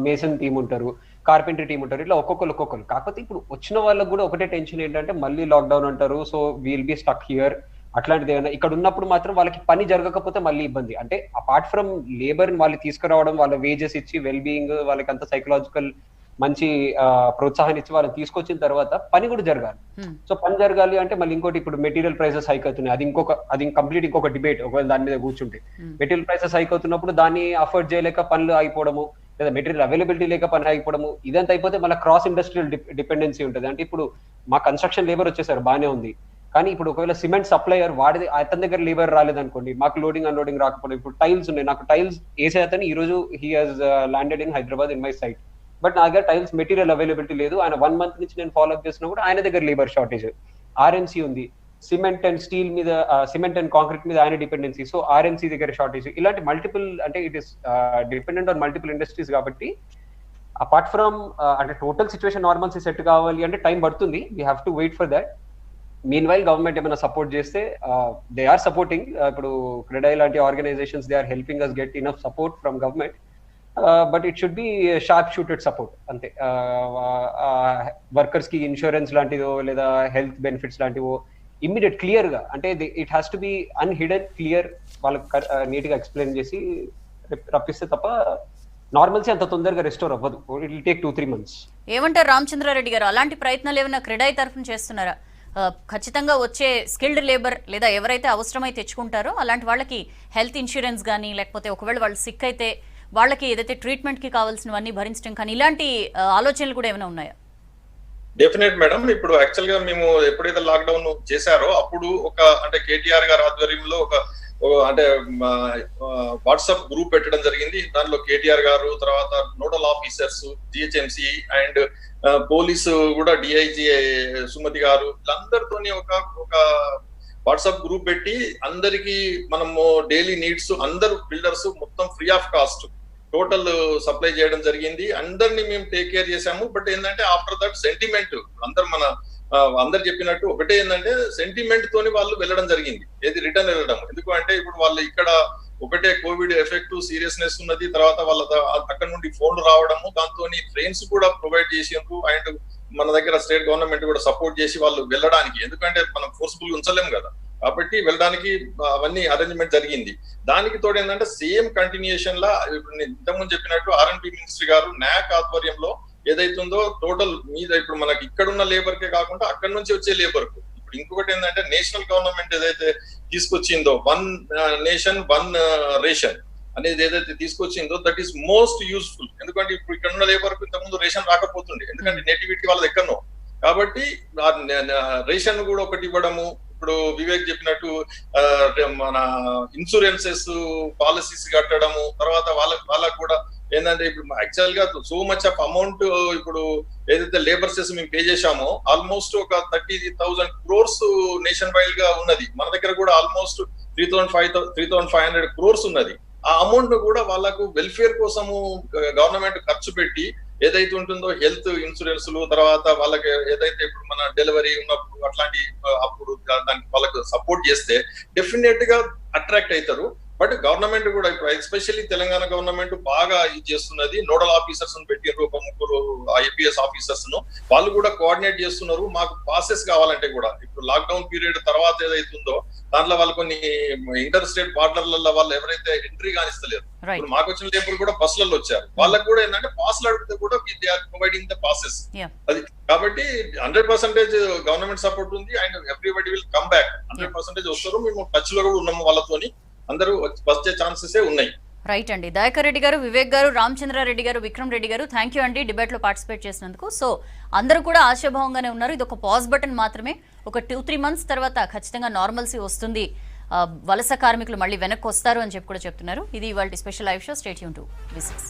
మేసన్ టీమ్ ఉంటారు, కార్పెంటరీ టీమ్ ఉంటారు. ఇట్లా ఒక్కొక్కరు. కాకపోతే ఇప్పుడు వచ్చిన వాళ్ళకి కూడా ఒకటే టెన్షన్ ఏంటంటే మళ్ళీ లాక్డౌన్ అంటారు, so we'll be stuck here. అట్లాంటిది ఏమైనా ఇక్కడ ఉన్నప్పుడు మాత్రం వాళ్ళకి పని జరగకపోతే మళ్ళీ ఇబ్బంది. అంటే అపార్ట్ ఫ్రమ్ లేబర్ వాళ్ళు తీసుకురావడం, వాళ్ళ వేజెస్ ఇచ్చి వెల్ బీయింగ్, వాళ్ళకి అంత సైకలాజికల్ మంచి ప్రోత్సాహాన్ని ఇచ్చి వాళ్ళని తీసుకొచ్చిన తర్వాత పని కూడా జరగాలి. సో పని జరగాలి అంటే మళ్ళీ ఇంకోటి, ఇప్పుడు మెటీరియల్ ప్రైసెస్ హైక్ అవుతున్నాయి. అది కంప్లీట్ ఇంకొక డిబేట్. ఒకవేళ దాని మీద కూర్చుంటే మెటీరియల్ ప్రైసెస్ హైక్ అవుతున్నప్పుడు దాన్ని అఫోర్డ్ చేయలేక పనులు ఆగిపోవడము, లేదా మెటీరియల్ అవైలబిలిటీ లేక పని ఆగిపోవడము, ఇదంతా అయిపోతే మళ్ళీ క్రాస్ ఇండస్ట్రియల్ డిపెండెన్సీ ఉంటుంది. అంటే ఇప్పుడు మా కన్స్ట్రక్షన్ లేబర్ వచ్చేసారు, బాగానే ఉంది. కానీ ఇప్పుడు ఒకవేళ సిమెంట్ సప్లయర్ వాడి అతని దగ్గర లేబర్ రాలేదనుకోండి, మాకు లోడింగ్ అన్లోడింగ్ రాకపోవడం, ఇప్పుడు టైల్స్ ఉన్నాయి, నాకు టైల్స్ వేసే అతను ఈ రోజు he has landed in Hyderabad in my site, but నా దగ్గర టైల్స్ మెటీరియల్ అవైలబిలిటీ లేదు, ఆయన 1 month నుంచి నేను ఫాలో అప్ చేసినా కూడా ఆయన దగ్గర లేబర్ షార్టేజ్. ఆర్ఎంసీ ఉంది, సిమెంట్ అండ్ స్టీల్ మీద, సిమెంట్ అండ్ కాంక్రీట్ మీద ఆయన డిపెండెన్సీ, సో ఆర్ఎంసీ దగ్గర షార్టేజ్, ఇలాంటి మల్టిపుల్, అంటే it is dependent on multiple industries కాబట్టి అపార్ట్ ఫ్రమ్ అంటే టోటల్ సిచ్యువేషన్ నార్మల్సీ సెట్ కావాలి అంటే టైం పడుతుంది. We have to wait for that. Meanwhile government ఏమైనా సపోర్ట్ చేస్తే దే ఆర్ సపోర్టింగ్. ఇప్పుడు క్రెడై లాంటి organisations they are helping us get enough support from government, but it should be sharp shooted support అంతే. Workers కి insurance లాంటిదో లేదా health benefits లాంటివో immediate clear గా, అంటే it has to be unhidden, clear, వాళ్ళకి నీట్ గా ఎక్స్ప్లెయిన్ చేసి రప్పిస్తే తప్ప నార్మల్సీ అంత తొందరగా రెస్టోర్ అవ్వదు. It will take 2-3 months. ఏమంటారు రామచంద్రారెడ్డి గారు, అలాంటి ప్రయత్నాలు ఏమైనా క్రెడై తరఫున చేస్తున్నారా? ఖచ్చితంగా వచ్చే స్కిల్డ్ లేబర్ లేదా ఎవరైతే అవసరమై తెచ్చుకుంటారో అలాంటి వాళ్ళకి హెల్త్ ఇన్సూరెన్స్ కానీ, లేకపోతే ఒకవేళ వాళ్ళు సిక్ అయితే వాళ్ళకి ఏదైతే ట్రీట్మెంట్ కి కావాల్సినవన్నీ భరించడం కానీ, ఇలాంటి ఆలోచనలు కూడా ఏమైనా ఉన్నాయా? Definite madam. ఇప్పుడు యాక్చువల్ గా మేము ఎప్పుడైతే లాక్డౌన్ చేశారో అప్పుడు ఒక అంటే కేటీఆర్ గారి ఆధ్వర్యంలో ఒక అంటే వాట్సాప్ గ్రూప్ పెట్టడం జరిగింది. దానిలో కేటీఆర్ గారు, తర్వాత nodal officers, GHMC and police కూడా డిఐజీ సుమతి గారు, వీళ్ళందరితోని ఒక వాట్సాప్ గ్రూప్ పెట్టి అందరికి మనము డైలీ నీడ్స్ అందరు బిల్డర్స్ మొత్తం free of cost total supply చేయడం జరిగింది. అందరినీ మేము టేక్ కేర్ చేసాము. బట్ ఏంటంటే ఆఫ్టర్ దట్ సెంటిమెంట్ అందరు చెప్పినట్టు ఒకటే ఏంటంటే సెంటిమెంట్ తోని వాళ్ళు వెళ్ళడం జరిగింది, ఏది రిటర్న్ వెళ్ళడం. ఎందుకు అంటే ఇప్పుడు వాళ్ళు ఇక్కడ ఒకటే కోవిడ్ ఎఫెక్ట్ సీరియస్నెస్ ఉన్నది, తర్వాత వాళ్ళ అక్కడ నుండి ఫోన్లు రావడము, దాంతో ట్రైన్స్ కూడా ప్రొవైడ్ చేసిండ్రు అండ్ మన దగ్గర స్టేట్ గవర్నమెంట్ కూడా సపోర్ట్ చేసి వాళ్ళు వెళ్ళడానికి, ఎందుకంటే మనం ఫోర్స్ఫుల్ ఉంచలేము కదా, కాబట్టి వెళ్ళడానికి అవన్నీ అరేంజ్మెంట్ జరిగింది. దానికి తోడు ఏంటంటే సేమ్ కంటిన్యూషన్ లా ఇప్పుడు నేను ఇంతకుముందు చెప్పినట్టు ఆర్ఎండ్బి మినిస్ట్రీ గారు నాక్ ఆధ్వర్యంలో ఏదైతుందో టోటల్ మీద ఇప్పుడు మనకి ఇక్కడున్న లేబర్ కే కాకుండా అక్కడ నుంచి వచ్చే లేబర్ కు ఇప్పుడు ఇంకొకటి ఏంటంటే నేషనల్ గవర్నమెంట్ ఏదైతే తీసుకొచ్చిందో 1 నేషన్ 1 రేషన్ అనేది ఏదైతే తీసుకొచ్చిందో దట్ ఈస్ మోస్ట్ యూస్ఫుల్. ఎందుకంటే ఇప్పుడు ఇక్కడ ఉన్న లేబర్ కు ఇంతకుముందు రేషన్ రాకపోతుండే, ఎందుకంటే నేటివిటీ వాళ్ళది ఎక్కడనో, కాబట్టి రేషన్ కూడా ఒకటి ఇవ్వడము. ఇప్పుడు వివేక్ చెప్పినట్టు మన ఇన్సూరెన్సెస్ పాలసీస్ కట్టడము, తర్వాత వాళ్ళకు కూడా ఏంటంటే ఇప్పుడు యాక్చువల్ గా సో మచ్ ఆఫ్ అమౌంట్ ఇప్పుడు ఏదైతే లేబర్ సెస్ మేము పే చేశామో ఆల్మోస్ట్ ఒక 30,000 crores నేషన్ వైడ్ గా ఉన్నది. మన దగ్గర కూడా ఆల్మోస్ట్ 3,500 crores ఉన్నది. ఆ అమౌంట్ కూడా వాళ్ళకు వెల్ఫేర్ కోసము గవర్నమెంట్ ఖర్చు పెట్టి ఏదైతే ఉంటుందో హెల్త్ ఇన్సూరెన్స్లు, తర్వాత వాళ్ళకి ఏదైతే ఇప్పుడు మన డెలివరీ ఉన్నప్పుడు అట్లాంటి అప్పుడు దానికి వాళ్ళకు సపోర్ట్ చేస్తే డెఫినెట్ గా అట్రాక్ట్ అవుతారు. బట్ గవర్నమెంట్ కూడా ఇప్పుడు ఎస్పెషల్లీ తెలంగాణ గవర్నమెంట్ బాగా ఇది చేస్తున్నది. నోడల్ ఆఫీసర్స్ పెట్టినారు, ఒక 3 ఐపీఎస్ ఆఫీసర్స్ ను, వాళ్ళు కూడా కోఆర్డినేట్ చేస్తున్నారు. మాకు పాసెస్ కావాలంటే కూడా ఇప్పుడు లాక్డౌన్ పీరియడ్ తర్వాత ఏదైతుందో దాంట్లో వాళ్ళు కొన్ని ఇంటర్ స్టేట్ బార్డర్లలో వాళ్ళు ఎవరైతే ఎంట్రీ కానిస్తలేరు, ఇప్పుడు మాకు వచ్చిన లేబర్ కూడా బస్సులలో వచ్చారు, వాళ్ళకి కూడా ఏంటంటే పాస్లు అడిగితే కూడా they are providing the passes. అది కాబట్టి 100% గవర్నమెంట్ సపోర్ట్ ఉంది and everybody will come back. 100% వస్తారు. మేము టచ్ లో కూడా ఉన్నాము వాళ్ళతోని, అందరూ వచ్చే ఛాన్సెస్ ఉన్నాయి. రైట్ అండి. దయాకర్ రెడ్డి గారు, వివేక్ గారు, రామచంద్రారెడ్డి గారు, విక్రమ్ రెడ్డి గారు, థ్యాంక్ యూ అండి డిబేట్ లో పార్టిసిపేట్ చేసినందుకు. సో అందరూ కూడా ఆశాభావంగానే ఉన్నారు. ఇది ఒక పాజ్ బటన్ మాత్రమే. ఒక 2-3 months తర్వాత ఖచ్చితంగా నార్మల్సీ వస్తుంది, వలస కార్మికులు మళ్ళీ వెనక్కి వస్తారు అని చెప్పి కూడా చెప్తున్నారు. ఇది ఇవాళ special live show. Stay tune to V6.